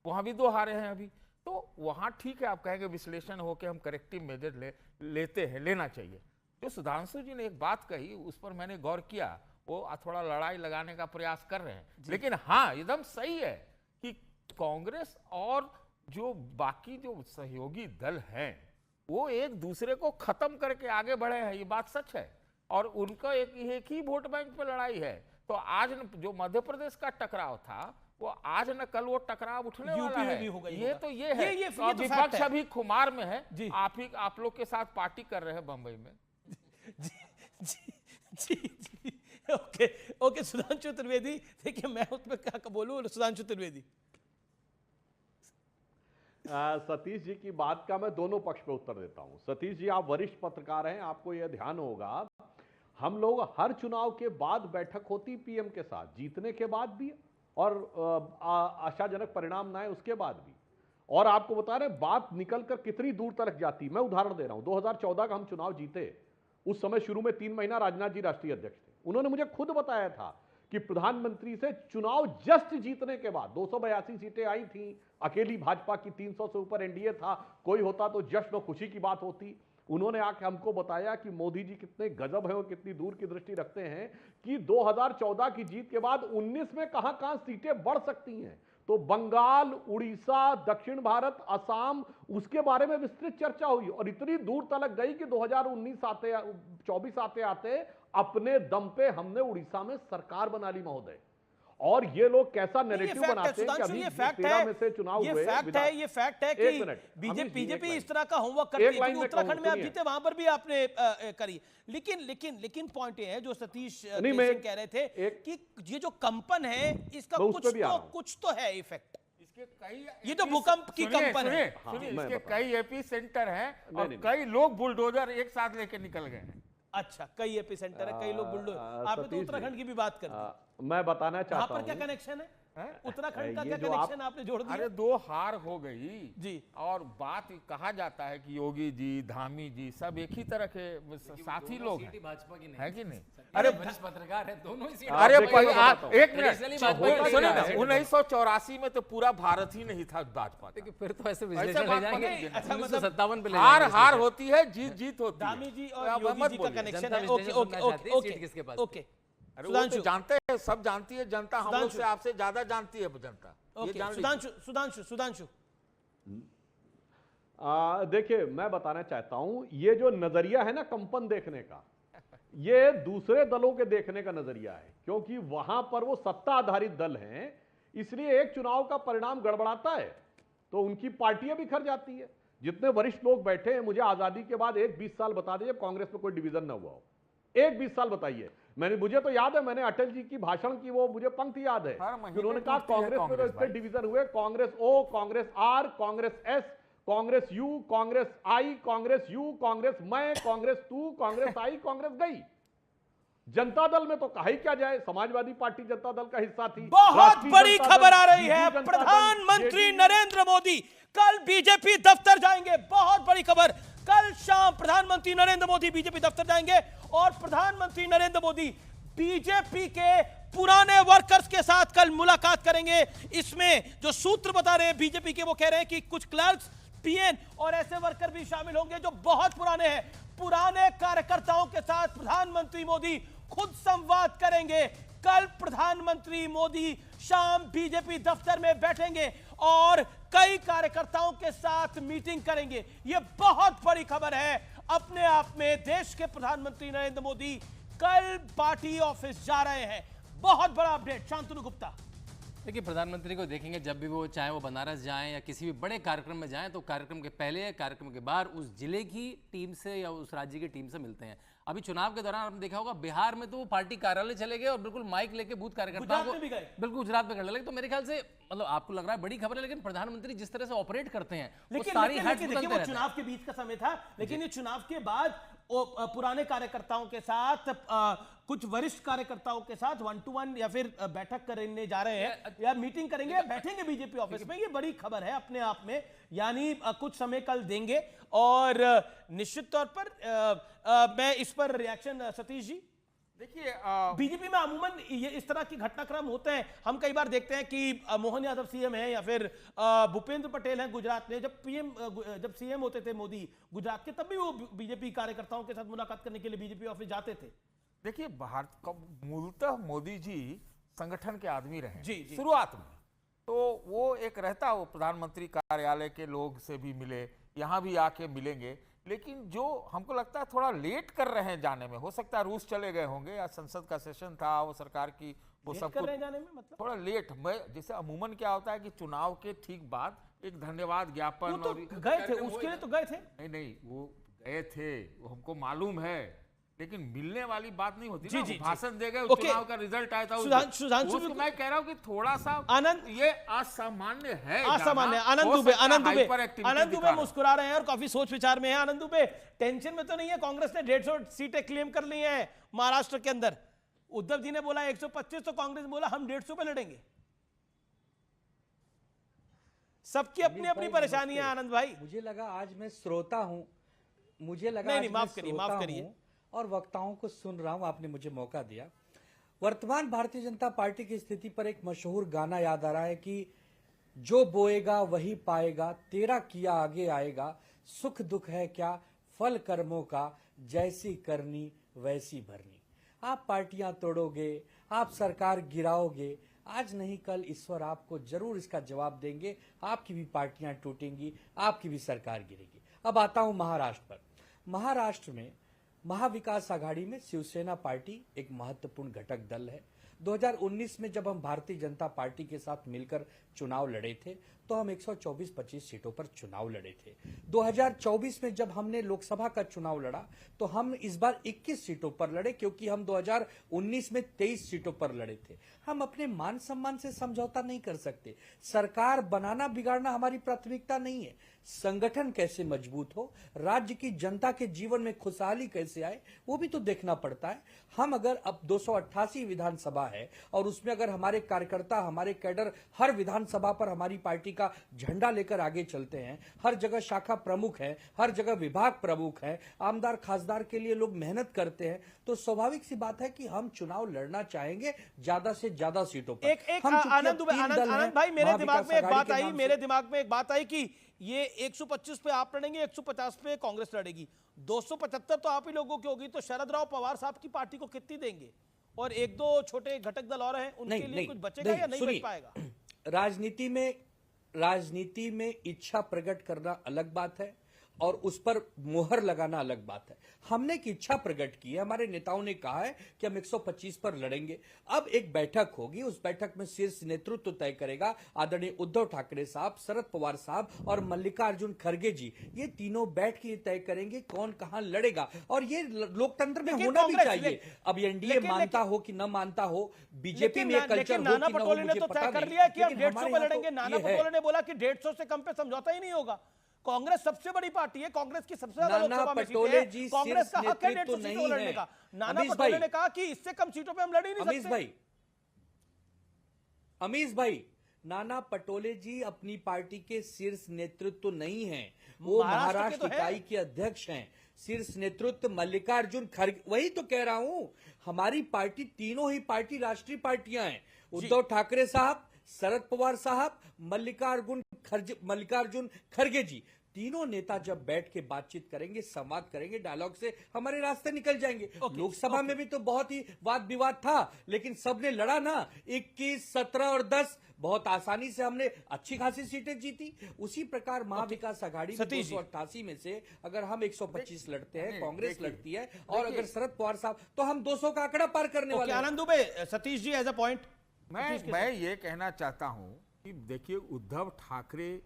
वहां भी 2 हारे हैं अभी, तो वहां ठीक है। आप कहेंगे विश्लेषण होकर हम करेक्टिव मेजर लेते हैं, लेना चाहिए। जो सुधांशु जी ने एक बात कही उस पर मैंने गौर किया, वो थोड़ा लड़ाई लगाने का प्रयास कर रहे हैं, लेकिन हाँ एकदम सही है कि कांग्रेस और जो बाकी जो सहयोगी दल हैं वो एक दूसरे को खत्म करके आगे बढ़े हैं, ये बात सच है। और उनका एक ही वोट बैंक पे लड़ाई है। तो आज जो मध्य प्रदेश का टकराव था वो आज न कल वो टकराव उठने वाला है। ये तो ये है, विपक्ष अभी खुमार में है। आप लोग के साथ पार्टी कर रहे हैं बंबई में। जी ओके सुधांशु त्रिवेदी, देखिए मैं उसमें क्या बोलूं। सुधांशु त्रिवेदी, सतीश जी की बात का मैं दोनों पक्ष पे उत्तर देता हूं। सतीश जी, आप वरिष्ठ पत्रकार हैं, आपको यह ध्यान होगा हम लोग हर चुनाव के बाद बैठक होती पीएम के साथ, जीतने के बाद भी और आशाजनक परिणाम ना आए उसके बाद भी। और आपको बता रहे बात निकलकर कितनी दूर तक जाती। मैं उदाहरण दे रहा हूं, 2014 का हम चुनाव जीते, उस समय शुरू में 3 महीना राजनाथ जी राष्ट्रीय अध्यक्ष थे। उन्होंने मुझे खुद बताया था कि प्रधानमंत्री से चुनाव जस्ट जीतने के बाद 282 सीटें आई थी, अकेली भाजपा की 300 से ऊपर एनडीए था, कोई होता तो जश्न और खुशी की बात होती। उन्होंने आके हमको बताया कि मोदी जी कितने गजब है और कितनी दूर की दृष्टि रखते हैं कि 2014 की जीत के बाद 19 में कहां सीटें बढ़ सकती हैं। तो बंगाल, उड़ीसा, दक्षिण भारत, असम, उसके बारे में विस्तृत चर्चा हुई और इतनी दूर तक गई कि 2024 आते आते अपने दम पे हमने उड़ीसा में सरकार बना ली महोदय। और ये लोग कैसा नैरेटिव बनाते हैं कि अभी 13 में से चुनाव हुए। ये फैक्ट है कि बीजेपी इस तरह का होमवर्क करती है। उत्तराखंड में आप जीते, वहां पर भी आपने करी। लेकिन पॉइंट ये है जो सतीश सिंह कह रहे थे कि ये जो कंपन है इसका कुछ तो है इफेक्ट। ये तो भूकंप की कंपन है। इसके कई एपी सेंटर हैं और कई लोग बुलडोजर एक साथ लेके निकल गए हैं। अच्छा, कई एपी सेंटर है, कई लोग बुलडोजर। आपने तो उत्तराखंड की भी बात कर दी। मैं बताना चाहता हूं, वहां पर क्या कनेक्शन है? उत्तराखंड का क्या कनेक्शन आपने जोड़ दिया? अरे 2 हार हो गई जी। और बात कहा जाता है कि योगी जी, धामी जी सब एक ही तरह के साथी लोग हैं, भाजपा की नहीं है कि नहीं? अरे वरिष्ठ पत्रकार है, दोनों ही। अरे एक मिनट सुनिए ना, 1984 में तो पूरा भारत ही नहीं था भाजपा। फिर तो ऐसे विश्लेषण ले जाएंगे 1957 पे ले जाएंगे। हार होती है, जीत होती है। धामी जी और योगी जी का कनेक्शन है। ओके किसके पास? ओके, अरे वो तो जानते हैं, सब जानती है जनता, हम लोग से आपसे ज्यादा जानती है जनता। सुधांशु देखिए मैं बताना चाहता हूं, ये जो नजरिया है ना कंपन देखने का, ये दूसरे दलों के देखने का नजरिया है, क्योंकि वहां पर वो सत्ता आधारित दल हैं, इसलिए एक चुनाव का परिणाम गड़बड़ाता है तो उनकी पार्टियां बिखर जाती है। जितने वरिष्ठ लोग बैठे हैं, मुझे आजादी के बाद एक 20 साल बता दीजिए कांग्रेस में कोई डिवीजन ना हुआ हो। एक 20 साल बताइए। मुझे तो याद है, मैंने अटल जी की भाषण की वो मुझे पंक्ति याद है, उन्होंने कहा कांग्रेस में तो इससे डिवीजन हुए, Congress O, Congress R, Congress S, Congress U, Congress I, Congress U, Congress मैं, कांग्रेस तू, कांग्रेस आई, कांग्रेस गई। जनता दल में तो कहा ही क्या जाए, समाजवादी पार्टी जनता दल का हिस्सा थी। बहुत बड़ी खबर आ रही है, प्रधानमंत्री नरेंद्र मोदी कल बीजेपी दफ्तर जाएंगे। बहुत बड़ी खबर, कल शाम प्रधानमंत्री नरेंद्र मोदी बीजेपी दफ्तर जाएंगे और प्रधानमंत्री नरेंद्र मोदी बीजेपी के पुराने वर्कर्स के साथ कल मुलाकात करेंगे। इसमें जो सूत्र बता रहे हैं बीजेपी के, वो कह रहे हैं कि कुछ क्लर्क्स, पीएन और ऐसे वर्कर भी शामिल होंगे जो बहुत पुराने हैं। पुराने कार्यकर्ताओं के साथ प्रधानमंत्री मोदी खुद संवाद करेंगे। कल प्रधानमंत्री मोदी शाम बीजेपी दफ्तर में बैठेंगे और कई कार्यकर्ताओं के साथ मीटिंग करेंगे। यह बहुत बड़ी खबर है। अपने आप में देश के प्रधानमंत्री नरेंद्र मोदी कल पार्टी ऑफिस जा रहे हैं। बहुत बड़ा अपडेट। शांतनु गुप्ता, देखिए प्रधानमंत्री को देखेंगे जब भी वो चाहे वो बनारस जाएं या किसी भी बड़े कार्यक्रम में जाएं तो कार्यक्रम के पहले कार्यक्रम के बाद उस जिले की टीम से या उस राज्य की टीम से मिलते हैं। अभी चुनाव के दौरान आपने देखा होगा बिहार में तो वो पार्टी कार्यालय चले गए और बिल्कुल माइक लेके बूथ कार्यकर्ताओं को बिल्कुल गुजरात में करने लगे। तो मेरे ख्याल से मतलब आपको लग रहा है बड़ी खबर है, लेकिन प्रधानमंत्री जिस तरह से ऑपरेट करते हैं लेकिन चुनाव के बीच का समय था, लेकिन ये चुनाव के बाद पुराने कार्यकर्ताओं के साथ, कुछ वरिष्ठ कार्यकर्ताओं के साथ 1-to-1 या फिर बैठक करने जा रहे हैं या मीटिंग करेंगे, बैठेंगे बीजेपी ऑफिस में। ये बड़ी खबर है अपने आप में, यानी कुछ समय कल देंगे। और निश्चित तौर पर मैं इस पर रिएक्शन सतीश जी, देखिए बीजेपी में अमूमन ये इस तरह की घटनाक्रम होते हैं। हम कई बार देखते हैं कि मोहन यादव सीएम है या फिर भूपेंद्र पटेल हैं गुजरात में, जब सीएम होते थे मोदी गुजरात के, तब भी वो बीजेपी कार्यकर्ताओं के साथ मुलाकात करने के लिए बीजेपी ऑफिस जाते थे। देखिए भारत का मूलतः मोदी जी संगठन के आदमी रहे जी, जी। शुरुआत में, तो वो एक रहता, वो प्रधानमंत्री कार्यालय के लोग से भी मिले, यहाँ भी आके मिलेंगे, लेकिन जो हमको लगता है थोड़ा लेट कर रहे हैं जाने में। हो सकता है रूस चले गए होंगे या संसद का सेशन था, वो सरकार की वो सब कर रहे हैं जाने में, मतलब थोड़ा लेट। मैं जैसे अमूमन क्या होता है कि चुनाव के ठीक बाद एक धन्यवाद ज्ञापन, वो तो गए थे, उसके लिए तो गए थे। नहीं वो गए थे, वो हमको मालूम है, लेकिन मिलने वाली बात नहीं होती जी, ना। जी, भाषण दे गए, ओके। चुनाव का रिजल्ट आया था, सुधांशु उसको मैं कह रहा हूं कि थोड़ा सा आनंद, ये असामान्य है, असामान्य। आनंद दुबे मुस्कुरा रहे हैं और काफी सोच विचार में है। आनंद दुबे, टेंशन में तो नहीं है? कांग्रेस ने 150 सीटें क्लेम कर ली हैं महाराष्ट्र के अंदर। उद्धव जी ने बोला 125, तो कांग्रेस बोला हम 150 पे लड़ेंगे। सबकी अपनी अपनी परेशानी है आनंद भाई। मुझे लगा आज मैं श्रोता हूं, मुझे लगा नहीं, माफ करिए और वक्ताओं को सुन रहा हूं। आपने मुझे मौका दिया। वर्तमान भारतीय जनता पार्टी की स्थिति पर एक मशहूर गाना याद आ रहा है कि जो बोएगा वही पाएगा, तेरा किया आगे आएगा, सुख दुख है क्या फल कर्मों का, जैसी करनी वैसी भरनी। आप पार्टियां तोड़ोगे, आप सरकार गिराओगे, आज नहीं कल ईश्वर आपको जरूर इसका जवाब देंगे। आपकी भी पार्टियां टूटेंगी, आपकी भी सरकार गिरेगी। अब आता हूं महाराष्ट्र पर। महाराष्ट्र में महाविकास आघाड़ी में शिवसेना पार्टी एक महत्वपूर्ण घटक दल है। 2019 में जब हम भारतीय जनता पार्टी के साथ मिलकर चुनाव लड़े थे तो हम 124-25 सीटों पर चुनाव लड़े थे। 2024 में जब हमने लोकसभा का चुनाव लड़ा तो हम इस बार 21 सीटों पर लड़े, क्योंकि हम 2019 में 23 सीटों पर लड़े थे। हम अपने मान सम्मान से समझौता नहीं कर सकते। सरकार बनाना बिगाड़ना हमारी प्राथमिकता नहीं है। संगठन कैसे मजबूत हो, राज्य की जनता के जीवन में खुशहाली कैसे आए, वो भी तो देखना पड़ता है। हम अगर अब 288 विधानसभा है और उसमें अगर हमारे कार्यकर्ता, हमारे कैडर हर विधानसभा पर हमारी पार्टी का झंडा लेकर आगे चलते हैं, हर जगह शाखा प्रमुख है, हर जगह विभाग प्रमुख है, आमदार खासदार के लिए लोग मेहनत करते हैं, तो स्वाभाविक सी बात है कि हम चुनाव लड़ना चाहेंगे ज्यादा से ज्यादा सीटों पर। आनंद भाई, मेरे दिमाग में एक बात आई कि ये 125 पे आप लड़ेंगे, 150 पे कांग्रेस लड़ेगी, 275 तो आप ही लोगों की होगी, तो शरद राव पवार साहब की पार्टी को कितनी देंगे? और एक दो छोटे घटक दल और हैं, उनके लिए कुछ बचेगा या नहीं बच पाएगा? राजनीति में इच्छा प्रकट करना अलग बात है और उस पर मोहर लगाना अलग बात है। हमने एक इच्छा प्रकट की है, हमारे नेताओं ने कहा है कि हम 125 पर लड़ेंगे। अब एक बैठक होगी, उस बैठक में शीर्ष नेतृत्व तय करेगा। आदरणीय उद्धव ठाकरे साहब, शरद पवार साहब और मल्लिकार्जुन खड़गे जी, ये तीनों बैठ के तय करेंगे कौन कहां लड़ेगा, और ये लोकतंत्र में होना भी चाहिए। अब एनडीए मानता हो कि न मानता हो, बीजेपी में कल्चर हो नाना पटोले ने तो तय कर लिया कि हम 150 पे लड़ेंगे। नाना पटोले ने बोला कि 150 से कम पे समझौता ही नहीं होगा। कांग्रेस सबसे बड़ी पार्टी है, कांग्रेस की सबसे ज्यादा लोकसभा में सीटें हैं, कांग्रेस का हक है 150 सीटों लड़ने का। नाना पटोले ने कहा कि इससे कम सीटों पे हम लड़ ही नहीं सकते। अमीश भाई, नाना पटोले जी अपनी पार्टी के शीर्ष नेतृत्व नहीं हैं, वो महाराष्ट्र इकाई के अध्यक्ष हैं। शीर्ष नेतृत्व मल्लिकार्जुन खड़गे, वही तो कह रहा हूं, हमारी पार्टी, तीनों ही पार्टी राष्ट्रीय पार्टियां हैं। उद्धव ठाकरे साहब, शरद पवार साहब, मल्लिकार्जुन खड़गे जी, तीनों नेता जब बैठ के बातचीत करेंगे, संवाद करेंगे, डायलॉग से हमारे रास्ते निकल जाएंगे। लोकसभा में भी तो बहुत ही वाद विवाद था, लेकिन सबने लड़ा ना। 21, 17 और 10 बहुत आसानी से हमने अच्छी खासी सीटें जीती। उसी प्रकार महाविकास आघाड़ी में 288 में से अगर हम 125 लड़ते हैं, कांग्रेस लड़ती है, और अगर शरद पवार साहब, तो हम 200 का आंकड़ा पार करने वाले। आनंद Dubey, Satish ji as a point, मैं ये कहना चाहता हूं कि देखिए, उद्धव ठाकरे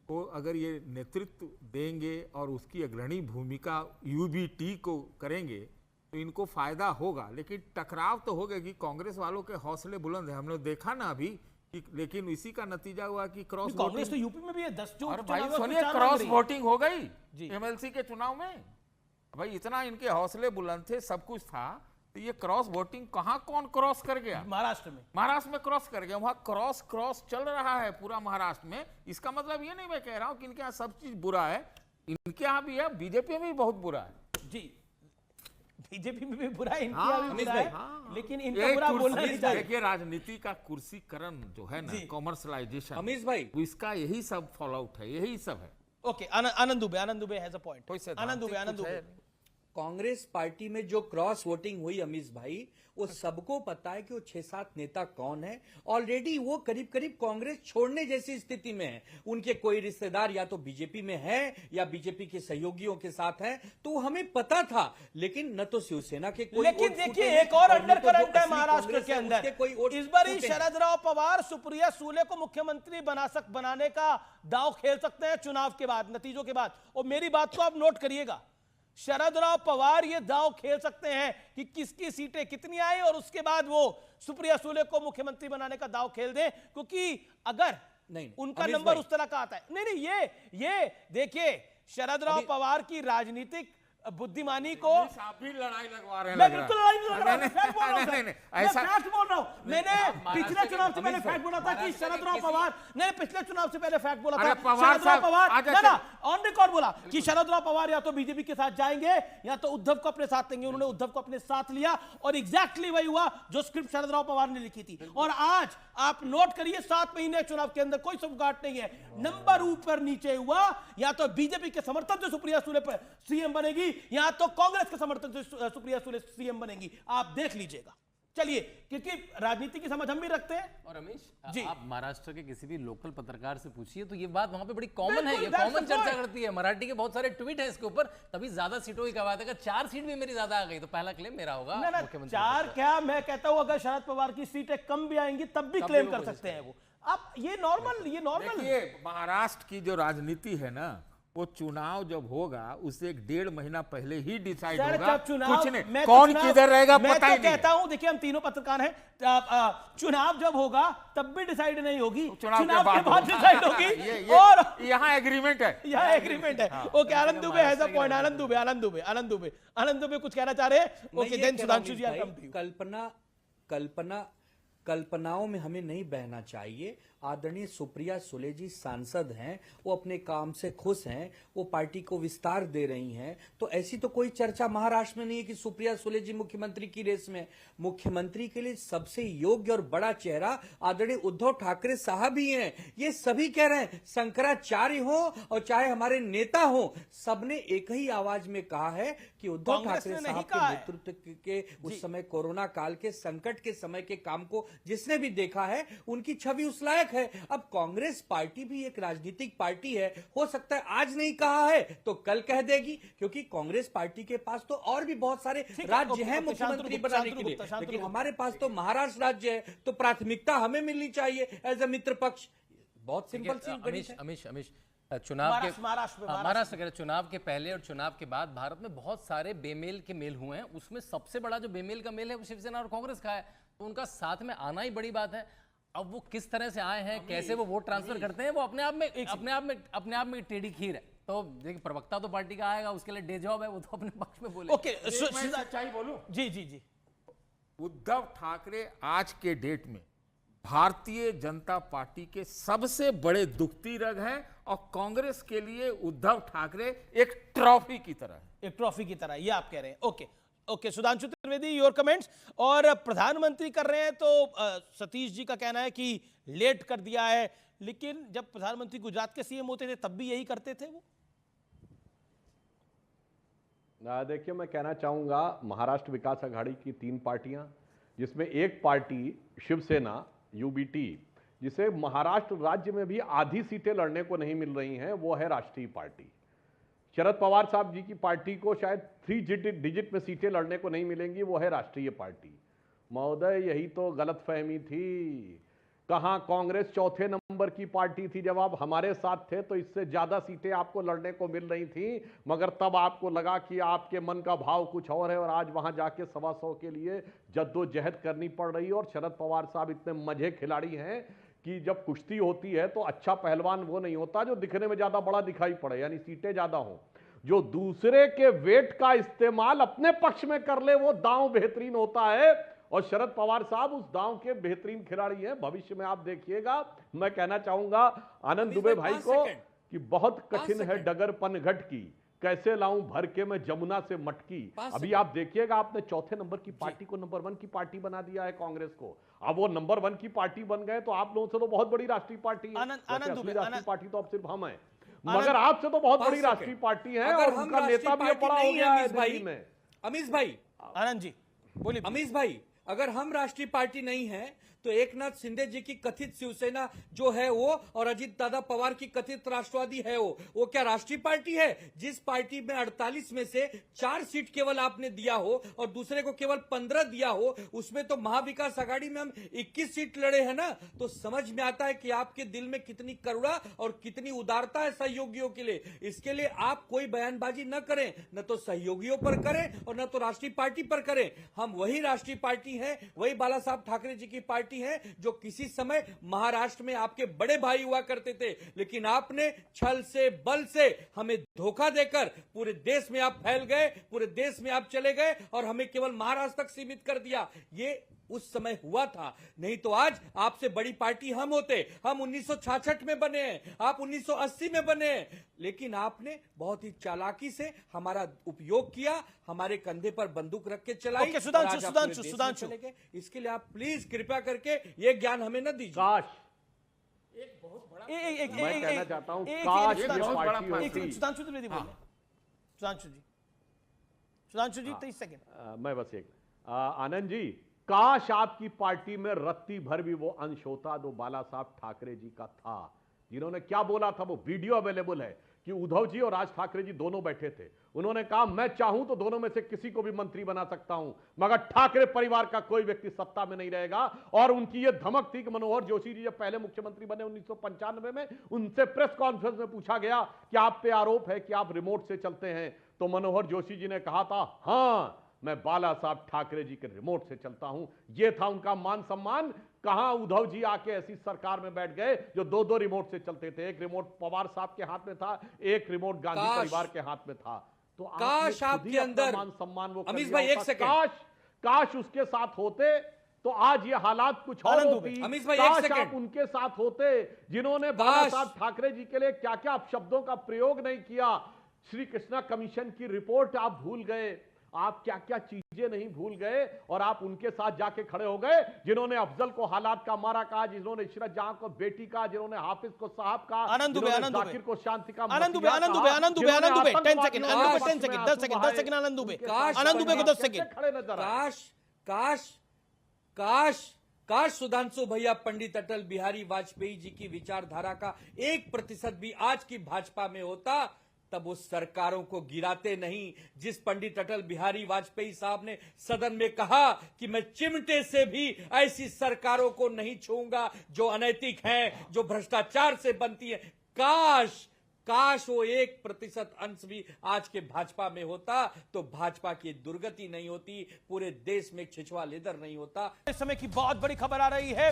को अगर ये नेतृत्व देंगे और उसकी अग्रणी भूमिका यूबीटी को करेंगे तो इनको फायदा होगा, लेकिन टकराव तो होगा कि कांग्रेस वालों के हौसले बुलंद है। हमने देखा ना अभी, लेकिन इसी का नतीजा हुआ कि क्रॉस कांग्रेस तो यूपी में भी है 10 क्रॉस वोटिंग हो गई एमएलसी के चुनाव में। भाई इतना इनके हौसले बुलंद थे, सब कुछ था, तो ये क्रॉस वोटिंग कहाँ कौन क्रॉस कर गया? महाराष्ट्र में। महाराष्ट्र में क्रॉस कर गया, वहां क्रॉस चल रहा है पूरा महाराष्ट्र में। इसका मतलब ये नहीं मैं कह रहा हूं कि इनके यहाँ सब चीज बुरा है, इनके यहाँ भी है, बीजेपी में भी बहुत बुरा है जी। बीजेपी में भी बुरा है, इनके यहाँ भी बुरा है, लेकिन इनका एक बुरा कुर्सी- बोलना नहीं चाहिए। देखिए राजनीति का कुर्सीकरण जो है ना, कॉमर्शलाइजेशन, अमीश भाई, इसका यही सब फॉलोआउट है, यही सब है। Okay, Anand Dubey has a point. Anand Dubey Congress party में जो क्रॉस वोटिंग हुई अमीश भाई, वो सबको पता है कि वो 6-7 नेता कौन है। ऑलरेडी वो करीब करीब कांग्रेस छोड़ने जैसी स्थिति में है। उनके कोई रिश्तेदार या तो बीजेपी में है या बीजेपी के सहयोगियों के साथ है, तो हमें पता था। लेकिन न तो शिवसेना के कोई, लेकिन देखिए एक और अंडर करंट है महाराष्ट्र के अंदर। इस बार ही शरद राव पवार सुप्रिया सुले को मुख्यमंत्री बनाने का दांव खेल सकते हैं चुनाव के बाद, नतीजों के बाद। और मेरी बात को आप नोट करिएगा, शरद राव पवार ये दांव खेल सकते हैं कि किसकी सीटें कितनी आई और उसके बाद वो सुप्रिया सुले को मुख्यमंत्री बनाने का दांव खेल दें, क्योंकि अगर उनका नंबर उस तरह का आता है। नहीं, ये देखिए शरद राव पवार की राजनीतिक बुद्धिमानी को आप भी लड़ाई लगवा रहे हैं। मैं बिल्कुल लड़ाई नहीं लग रहा हूं, नहीं, फैक्ट बोल रहा हूं, नहीं, नहीं, मैं ऐसा- फैक्ट बोल रहा हूं। मैंने पिछले चुनाव से पहले अमित फैक्ट बोला था कि महाराष्ट्र शरद के राव किसी- पवार ने पिछले चुनाव से पहले फैक्ट बोला अरे था पवार शरद राव साहब, पवार आज ना ऑन रिकॉर्ड बोला कि शरद राव पवार या तो बीजेपी के साथ जाएंगे या तो उद्धव को अपने साथ लेंगे। उन्होंने उद्धव को अपने साथ लिया और एग्जैक्टली वही हुआ जो स्क्रिप्ट शरद राव पवार ने लिखी थी। और आज आप नोट करिए 7 महीने चुनाव के अंदर कोई सौगात नहीं है, नंबर ऊपर नीचे हुआ। या तो बीजेपी के समर्थन से सुप्रिया सुले पर सीएम बनेगी या तो कांग्रेस के समर्थन से सुप्रिया सुले सीएम बनेगी, आप देख लीजिएगा। चलिए, क्योंकि राजनीति की समझ हम भी रखते हैं। और रमेश जी, आप महाराष्ट्र के किसी भी लोकल पत्रकार से पूछिए तो ये बात वहां पे बड़ी कॉमन है, ये that's कॉमन the चर्चा point. करती है। मराठी के बहुत सारे ट्वीट हैं इसके ऊपर। तभी ज्यादा सीटों की बात है, अगर 4 सीट भी मेरी ज्यादा आ गई तो पहला क्लेम मेरा होगा ना मुख्यमंत्री। 4 क्या, मैं कहता हूं अगर शरद पवार की सीटें कम भी आएंगी तब भी क्लेम कर सकते हैं वो। अब ये नॉर्मल देखिए महाराष्ट्र की जो राजनीति है ना, वो चुनाव जब होगा उससे 1.5 महीना पहले ही डिसाइड होगा। कुछ नहीं, कौन किधर रहेगा पता ही नहीं। कहता हूं, देखिए हम तीनों पत्रकार हैं, चुनाव जब होगा तब भी डिसाइड नहीं होगी, चुनाव के बाद डिसाइड होगी। और यहाँ एग्रीमेंट है, यहाँ एग्रीमेंट है। Okay, Anand Dubey has a point. Anand Dubey कुछ कहना चाह रहे हैं? Okay, then Sudhanshu ji, I come to you. कल्पनाओं में हमें नहीं बहना चाहिए। आदरणीय सुप्रिया सुले जी सांसद हैं, वो अपने काम से खुश हैं, वो पार्टी को विस्तार दे रही हैं। तो ऐसी तो कोई चर्चा महाराष्ट्र में नहीं है कि सुप्रिया सुले जी मुख्यमंत्री की रेस में। मुख्यमंत्री के लिए सबसे योग्य और बड़ा चेहरा आदरणीय उद्धव ठाकरे साहब ही हैं। ये सभी कह रहे हैं, शंकराचार्य हो और चाहे हमारे नेता हो, सबने एक ही आवाज में कहा है कि उद्धव ठाकरे साहब के नेतृत्व के उस समय कोरोना काल के संकट के समय के काम को जिसने भी देखा है, उनकी छवि उस लायक है। अब कांग्रेस पार्टी भी एक राजनीतिक पार्टी है, हो सकता है आज नहीं कहा है तो कल कह देगी, क्योंकि कांग्रेस पार्टी के पास तो और भी बहुत सारे राज्य हैं मुख्यमंत्री बनाने के लिए, लेकिन हमारे पास तो महाराष्ट्र राज्य है, तो प्राथमिकता हमें मिलनी चाहिए एज अ मित्र पक्ष। बहुत सिंपल सी। अमीश चुनाव के महाराष्ट्र के चुनाव के पहले और चुनाव के बाद भारत में बहुत सारे बेमेल के मेल हुए हैं। उसमें सबसे बड़ा जो बेमेल का मेल है वो शिवसेना और कांग्रेस का है, तो उनका साथ में आना ही बड़ी बात है। अब वो किस तरह से आए हैं, कैसे वो वोट ट्रांसफर करते हैं, वो अपने आप में टेढ़ी खीर है। तो देखिए, प्रवक्ता तो पार्टी का आएगा, उसके लिए डे जॉब है, वो तो अपने पक्ष में बोले। ओके, सच्चाई बोलूं? जी। उद्धव ठाकरे आज के डेट में भारतीय जनता पार्टी के सबसे बड़े दुखती रग हैं और कांग्रेस के लिए उद्धव ठाकरे एक ट्रॉफी की तरह है। एक ट्रॉफी की तरह, ये आप कह रहे हैं। Okay, Sudhanshu Trivedi, your comments. और प्रधानमंत्री कर रहे हैं तो सतीश जी का कहना है कि लेट कर दिया है, लेकिन जब प्रधानमंत्री गुजरात के सीएम होते थे तब भी यही करते थे वो। देखिए, मैं कहना चाहूंगा महाराष्ट्र विकास आघाड़ी की 3 पार्टियां, जिसमें एक पार्टी शिवसेना यूबीटी, जिसे महाराष्ट्र राज्य में भी आधी सीटें लड़ने को नहीं मिल रही हैं, वो है राष्ट्रीय पार्टी। शरद पवार साहब जी की पार्टी को शायद 3 डिजिट में सीटें लड़ने को नहीं मिलेंगी, वो है राष्ट्रीय पार्टी। महोदय, यही तो गलतफहमी थी। कहां कांग्रेस चौथे नंबर की पार्टी थी जब आप हमारे साथ थे, तो इससे ज्यादा सीटें आपको लड़ने को मिल रही थी, मगर तब आपको लगा कि आपके मन का भाव कुछ और है और आज वहां जाके 125 के लिए जद्दोजहद करनी पड़ रही है। और शरद पवार साहब इतने मजे खिलाड़ी हैं कि जब कुश्ती होती है तो अच्छा पहलवान वो नहीं होता जो दिखने में ज्यादा बड़ा दिखाई पड़े, यानी सीटें ज्यादा हों। जो दूसरे के वेट का इस्तेमाल अपने पक्ष में कर ले वो दांव बेहतरीन होता है। और शरद पवार साहब उस दांव के बेहतरीन खिलाड़ी हैं। भविष्य में आप देखिएगा। मैं कहना चाहूंगा आनंद दुबे भाई को कि बहुत कठिन है डगर पनघट की, कैसे लाऊं भर के मैं जमुना से मटकी। अभी आप देखिएगा, आपने चौथे नंबर की पार्टी को नंबर 1 की पार्टी बना दिया है कांग्रेस को। अब वो नंबर 1 की पार्टी बन गए तो आप लोगों से तो बहुत बड़ी राष्ट्रीय पार्टी है। असली राष्ट्रीय पार्टी तो अब सिर्फ हम है, मगर आपसे तो बहुत बड़ी राष्ट्रीय पार्टी है और उनका नेता भी बड़ा हो गया है दिल्ली में। अमीश भाई, आनंद जी बोलिए। अमीश भाई, अगर हम राष्ट्रीय पार्टी नहीं है तो एकनाथ शिंदे जी की कथित शिवसेना जो है वो और अजित दादा पवार की कथित राष्ट्रवादी है वो क्या राष्ट्रीय पार्टी है? जिस पार्टी में 48 में से 4 सीट केवल आपने दिया हो और दूसरे को केवल 15 दिया हो, उसमें तो महाविकास आघाड़ी में हम 21 सीट लड़े हैं ना। तो समझ में आता है कि आपके दिल में कितनी करुणा और कितनी उदारता है सहयोगियों के लिए। इसके लिए आप कोई बयानबाजी न करें, न तो सहयोगियों पर करें और न तो राष्ट्रीय पार्टी पर करें। हम वही राष्ट्रीय पार्टी है, वही बाला साहब ठाकरे जी की पार्टी है जो किसी समय महाराष्ट्र में आपके बड़े भाई हुआ करते थे, लेकिन आपने छल से बल से हमें धोखा देकर पूरे देश में आप फैल गए, पूरे देश में आप चले गए और हमें केवल महाराष्ट्र तक सीमित कर दिया। ये उस समय हुआ था, नहीं तो आज आपसे बड़ी पार्टी हम होते। हम 1966 में बने हैं, आप 1980 में बने हैं, लेकिन आपने बहुत ही चालाकी से हमारा उपयोग किया, हमारे कंधे पर बंदूक रख के चलाई। सुधांशु, इसके लिए आप प्लीज कृपया करके ये ज्ञान हमें न दीजिए। काश एक बहुत बड़ा मैं कहना चाहता हूं, काश ये पार्टी होती। सुधांशु जी 30 सेकंड। मैं बस एक आनंद जी, काश आपकी पार्टी में रत्ती भर भी वो अंश होता जो बाला साहब ठाकरे जी का था, जिन्होंने क्या बोला था वो वीडियो अवेलेबल है कि उद्धव जी और राज ठाकरे जी दोनों बैठे थे। उन्होंने कहा मैं चाहूं तो दोनों में से किसी को भी मंत्री बना सकता हूं, मगर ठाकरे परिवार का कोई व्यक्ति सत्ता में नहीं रहेगा। और उनकी यह धमक थी कि मनोहर जोशी जी जब पहले मुख्यमंत्री बने 1995 में, उनसे प्रेस कॉन्फ्रेंस में पूछा गया कि आप पे आरोप है कि आप रिमोट से चलते हैं, तो मनोहर जोशी जी ने कहा था हां मैं बाला साहब ठाकरे जी के रिमोट से चलता हूं। यह था उनका मान सम्मान। कहां उद्धव जी आके ऐसी सरकार में बैठ गए जो 2-2 रिमोट से चलते थे। एक रिमोट पवार साहब के हाथ में था, एक रिमोट गांधी परिवार के हाथ में था। तो काश आपके अंदर मान सम्मान वो अमीश भाई, एक सेकंड, काश उसके साथ होते तो आज ये हालात कुछ और होती। अमीश भाई, काश आप उनके साथ होते जिन्होंने बाला साहब ठाकरे जी के लिए क्या क्या शब्दों का प्रयोग नहीं किया। श्री कृष्णा कमीशन की रिपोर्ट आप भूल गए, आप क्या क्या चीजें नहीं भूल गए, और आप उनके साथ जाके खड़े हो गए जिन्होंने अफजल को हालात का मारा कहा, जिन्होंने इशरत जहां को बेटी का, जिन्होंने हाफिज को साहब का, जाकिर को शांति का, आनंद दुबे 10 सेकंड, 10 सेकंड आनंद दुबे को 10 सेकंड। काश सुधांशु भैया पंडित अटल बिहारी वाजपेयी जी की विचारधारा का 1% भी आज की भाजपा में होता, तब उस सरकारों को गिराते नहीं। जिस पंडित अटल बिहारी वाजपेयी साहब ने सदन में कहा कि मैं चिमटे से भी ऐसी सरकारों को नहीं छूऊंगा जो अनैतिक हैं, जो भ्रष्टाचार से बनती है, काश वो 1% अंश भी आज के भाजपा में होता तो भाजपा की दुर्गति नहीं होती, पूरे देश में छिछवा लेदर नहीं होता। इस समय की बहुत बड़ी खबर आ रही है,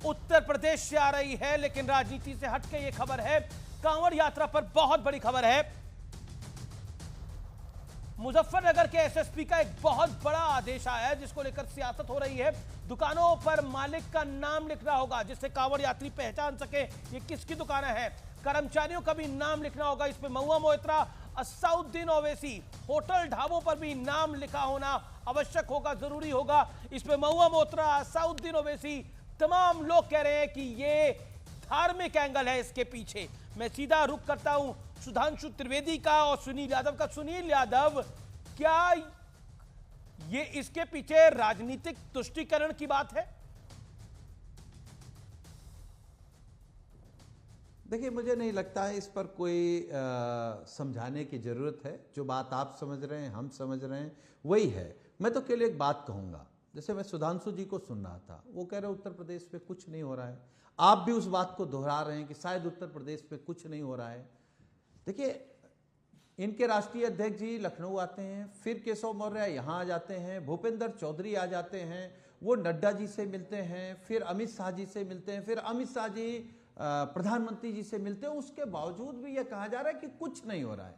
उत्तर प्रदेश से आ रही है, लेकिन राजनीति से हटके ये खबर है। कांवड़ यात्रा पर बहुत बड़ी खबर है। मुजफ्फरनगर के एसएसपी का एक बहुत बड़ा आदेश आया है, जिसको लेकर सियासत हो रही है। दुकानों पर मालिक का नाम लिखना होगा जिससे कांवड़ यात्री पहचान सके ये किसकी दुकानें हैं। कर्मचारियों का भी नाम लिखना होगा। इस पे महुआ मोइत्रा, असउद्दीन ओवैसी, होटल ढाबों पर भी नाम लिखा होना आवश्यक होगा, जरूरी होगा। इस पे महुआ मोइत्रा, असउद्दीन ओवैसी, तमाम लोग कह रहे हैं कि ये धार्मिक एंगल है इसके पीछे। मैं सीधा रुख करता हूं सुधांशु त्रिवेदी का और सुनील यादव का। सुनील यादव, क्या ये इसके पीछे राजनीतिक तुष्टीकरण की बात है? देखिए, मुझे नहीं लगता है इस पर कोई समझाने की जरूरत है। जो बात आप समझ रहे हैं, हम समझ रहे हैं, वही है। मैं तो केवल एक बात कहूंगा, जैसे मैं सुधांशु जी को सुन रहा था, वो कह रहे उत्तर प्रदेश पे कुछ नहीं हो रहा है। आप भी उस बात को दोहरा रहे हैं कि शायद उत्तर प्रदेश पे कुछ नहीं हो रहा है। देखिए, इनके राष्ट्रीय अध्यक्ष जी लखनऊ आते हैं, फिर केशव मौर्य यहाँ आ जाते हैं, भूपेंद्र चौधरी आ जाते हैं, वो नड्डा जी से मिलते हैं, फिर अमित शाह जी से मिलते हैं, फिर अमित शाह जी प्रधानमंत्री जी से मिलते हैं। उसके बावजूद भी ये कहा जा रहा है कि कुछ नहीं हो रहा है।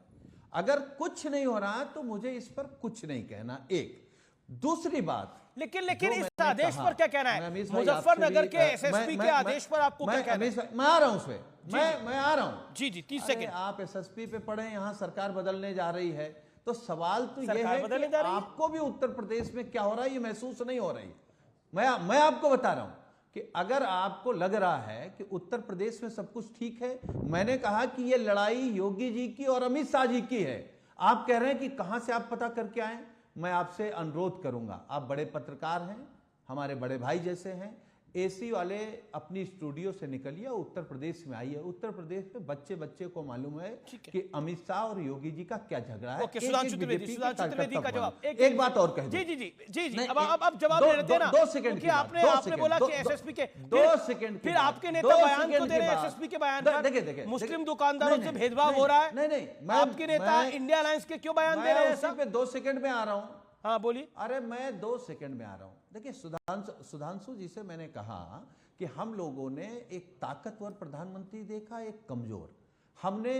अगर कुछ नहीं हो रहा तो मुझे इस पर कुछ नहीं कहना। एक दूसरी बात, लेकिन इस आदेश पर क्या कहना है? मुजफ्फरनगर के एसएसपी के आदेश पर आपको क्या कहना है? मैं आ रहा हूं उसमें, मैं आ रहा हूं। जी 30 सेकंड। आप एसएसपी पे पढ़े, यहां सरकार बदलने जा रही है, तो सवाल तो ये है कि आपको भी उत्तर प्रदेश में क्या हो रहा है ये महसूस नहीं हो रही। मैं आपको बता रहा हूं कि अगर आपको लग रहा है कि उत्तर प्रदेश में सब कुछ ठीक है, मैंने कहा कि ये लड़ाई योगी जी की और अमित शाह जी की है। आप कह रहे हैं कि कहां से आप पता करके आए। मैं आपसे अनुरोध करूंगा, आप बड़े पत्रकार हैं, हमारे बड़े भाई जैसे हैं, एसी वाले अपनी स्टूडियो से निकलिए, उत्तर प्रदेश में आइए। उत्तर प्रदेश में बच्चे बच्चे को मालूम है कि अमित शाह और योगी जी का क्या झगड़ा है। सुधांशु त्रिवेदी का जवाब। एक बात और कह दूं। जी अब जवाब दे देते ना। 2 सेकंड की आपने बोला कि एसएसपी के 2 सेकंड, फिर आपके नेता बयान क्यों दे रहे हैं? एसएसपी के बयान पर देखिए मुस्लिम दुकानदारों से भेदभाव हो रहा है। नहीं, आपके नेता इंडिया अलायंस के क्यों बयान दे रहे हैं? मैं 2 सेकंड में आ रहा हूं। हाँ बोलिए। अरे मैं 2 सेकंड में आ रहा हूं। देखिए सुधांशु जी से मैंने कहा कि हम लोगों ने एक ताकतवर प्रधानमंत्री देखा, एक कमजोर। हमने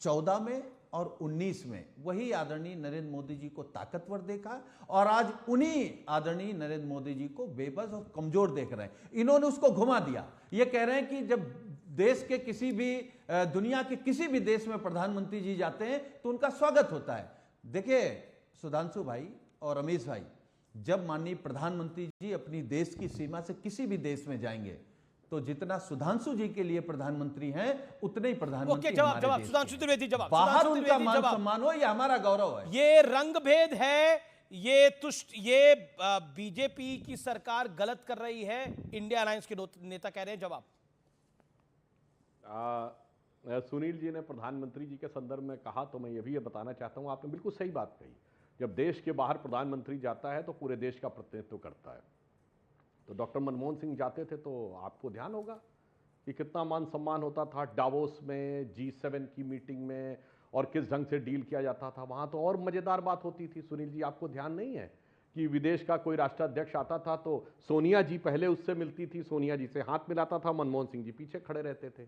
14 में और 19 में वही आदरणीय नरेंद्र मोदी जी को ताकतवर देखा, और आज उन्हीं आदरणीय नरेंद्र मोदी जी को बेबस और कमजोर देख रहे हैं। इन्होंने उसको घुमा दिया। ये कह रहे हैं कि जब देश के किसी भी, दुनिया के किसी भी देश में प्रधानमंत्री जी जाते हैं तो उनका स्वागत होता है। देखिए सुधांशु भाई और रमेश भाई, जब माननीय प्रधानमंत्री जी अपनी देश की सीमा से किसी भी देश में जाएंगे तो जितना सुधांशु जी के लिए प्रधानमंत्री हैं उतने ही प्रधानमंत्री जवाब सुधांशु त्रिवेदी जवाब। बाहर उनका मान सम्मान हो, ये हमारा गौरव है। ये रंग भेद है, ये बीजेपी की सरकार गलत कर रही है, इंडिया अलायंस के नेता कह रहे हैं। जवाब। सुनील जी ने प्रधानमंत्री जी के संदर्भ में कहा तो मैं ये भी बताना चाहता हूं, आपने बिल्कुल सही बात कही। जब देश के बाहर प्रधानमंत्री जाता है तो पूरे देश का प्रतिनिधित्व करता है। तो डॉक्टर मनमोहन सिंह जाते थे तो आपको ध्यान होगा कि कितना मान सम्मान होता था डावोस में, G7 की मीटिंग में, और किस ढंग से डील किया जाता था वहां। तो और मजेदार बात होती थी सुनील जी, आपको ध्यान नहीं है कि विदेश का कोई राष्ट्राध्यक्ष आता था तो सोनिया जी पहले उससे मिलती थी, सोनिया जी से हाथ मिलाता था, मनमोहन सिंह जी पीछे खड़े रहते थे।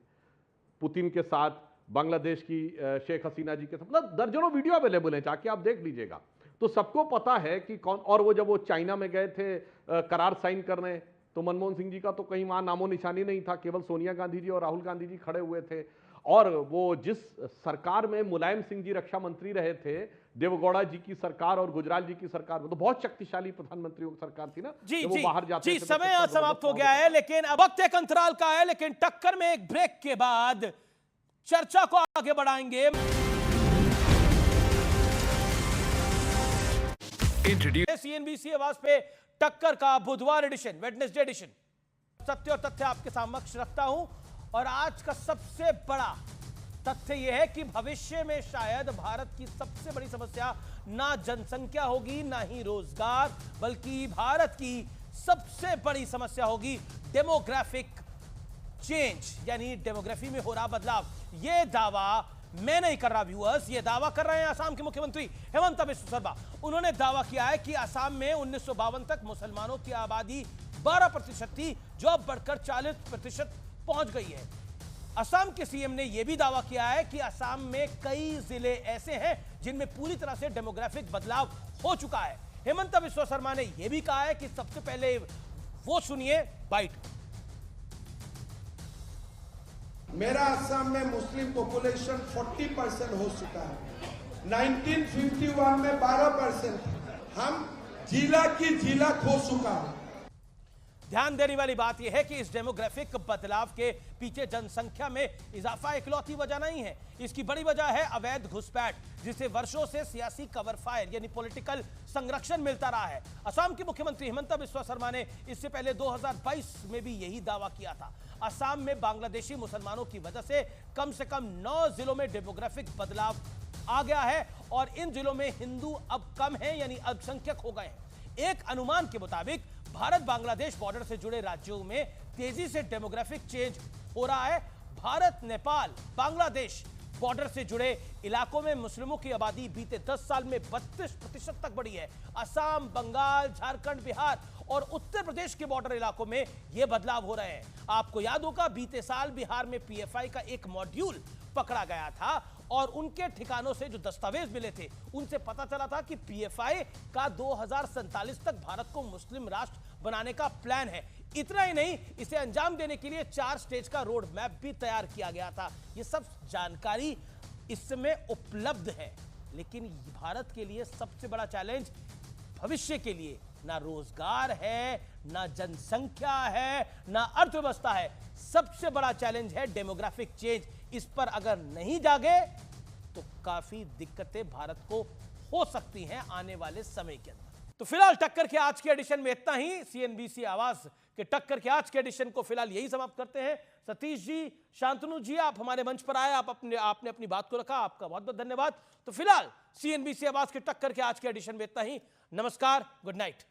पुतिन के साथ, बांग्लादेश की शेख हसीना जी के साथ, मतलब दर्जनों वीडियो अवेलेबल है, जाके आप देख लीजिएगा। तो सबको पता है कि कौन। और वो जब वो चाइना में गए थे करार साइन करने, तो मनमोहन सिंह जी का तो कहीं वहां नामो निशानी नहीं था, केवल सोनिया गांधी जी और राहुल गांधी जी खड़े हुए थे। और वो जिस सरकार में मुलायम सिंह जी रक्षा मंत्री रहे थे, देवगौड़ा जी की सरकार और गुजराल जी की सरकार में, तो बहुत शक्तिशाली प्रधानमंत्रियों की सरकार थी ना। वो बाहर जाते थे। समय समाप्त हो गया है, लेकिन अब वक्त एक अंतराल का है। लेकिन टक्कर में एक ब्रेक के बाद चर्चा को आगे बढ़ाएंगे। सीएनबीसी आवाज पे टक्कर का बुधवार एडिशन, वेडनेसडे एडिशन, सत्य और तथ्य आपके समक्ष रखता हूं। और आज का सबसे बड़ा तथ्य यह है कि भविष्य में शायद भारत की सबसे बड़ी समस्या ना जनसंख्या होगी, ना ही रोजगार, बल्कि भारत की सबसे बड़ी समस्या होगी डेमोग्राफिक चेंज, यानी डेमोग्राफी में हो रहा बदलाव। यह दावा मैं नहीं कर रहा व्यूअर्स, ये दावा कर रहे हैं असम के मुख्यमंत्री हेमंत बिस्वा शर्मा। उन्होंने दावा किया है कि असम में 1952 तक मुसलमानों की आबादी 12% थी, जो अब बढ़कर 40% पहुंच गई है। असम के सीएम ने यह भी दावा किया है कि असम में कई जिले ऐसे हैं जिनमें पूरी तरह से डेमोग्राफिक बदलाव हो चुका है। हेमंत बिस्वा शर्मा ने यह भी कहा है कि सबसे पहले वो सुनिए बाइट। मेरा असम में मुस्लिम पॉपुलेशन 40% हो चुका है। 1951 में 12%। हम जिला की जिला खो चुका है। ध्यान देने वाली बात यह है कि इस डेमोग्राफिक बदलाव के पीछे जनसंख्या में इजाफा इकलौती वजह नहीं है। इसकी बड़ी वजह है अवैध घुसपैठ, जिसे वर्षों से सियासी कवर फायर यानी पॉलिटिकल संरक्षण मिलता रहा है। असम के मुख्यमंत्री हेमंत बिस्वा शर्मा ने इससे पहले 2022 में भी यही दावा किया था। असम में बांग्लादेशी मुसलमानों की वजह से कम 9 जिलों में डेमोग्राफिक बदलाव आ गया है, और इन जिलों में हिंदू अब कम है, यानी अल्पसंख्यक हो गए हैं। एक अनुमान के मुताबिक भारत बांग्लादेश बॉर्डर से जुड़े राज्यों में तेजी से डेमोग्राफिक चेंज हो रहा है। भारत, नेपाल, बांग्लादेश बॉर्डर से जुड़े इलाकों में मुस्लिमों की आबादी बीते 10 साल में 32% तक बढ़ी है। असम, बंगाल, झारखंड, बिहार और उत्तर प्रदेश के बॉर्डर इलाकों में यह बदलाव हो रहे हैं। आपको याद होगा बीते साल बिहार में पीएफआई का एक मॉड्यूल पकड़ा गया था और उनके ठिकानों से जो दस्तावेज मिले थे उनसे पता चला था कि पीएफआई का 2047 तक भारत को मुस्लिम राष्ट्र बनाने का प्लान है। इतना ही नहीं, इसे अंजाम देने के लिए 4 स्टेज का रोड मैप भी तैयार किया गया था। यह सब जानकारी इस समय उपलब्ध है, लेकिन भारत के लिए सबसे बड़ा चैलेंज भविष्य के लिए ना रोजगार है, ना जनसंख्या है, ना अर्थव्यवस्था है। सबसे बड़ा चैलेंज है डेमोग्राफिक चेंज। इस पर अगर नहीं जागे तो काफी दिक्कतें भारत को हो सकती हैं आने वाले समय के अंदर। तो फिलहाल टक्कर के आज के एडिशन में इतना ही। सीएनबीसी आवाज के टक्कर के आज के एडिशन को फिलहाल यही समाप्त करते हैं। सतीश जी, शांतनु जी, आप हमारे मंच पर आए, आपने अपनी बात को रखा, आपका बहुत बहुत धन्यवाद। तो फिलहाल सीएनबीसी आवाज के टक्कर के आज के एडिशन में इतना ही। नमस्कार, गुड नाइट।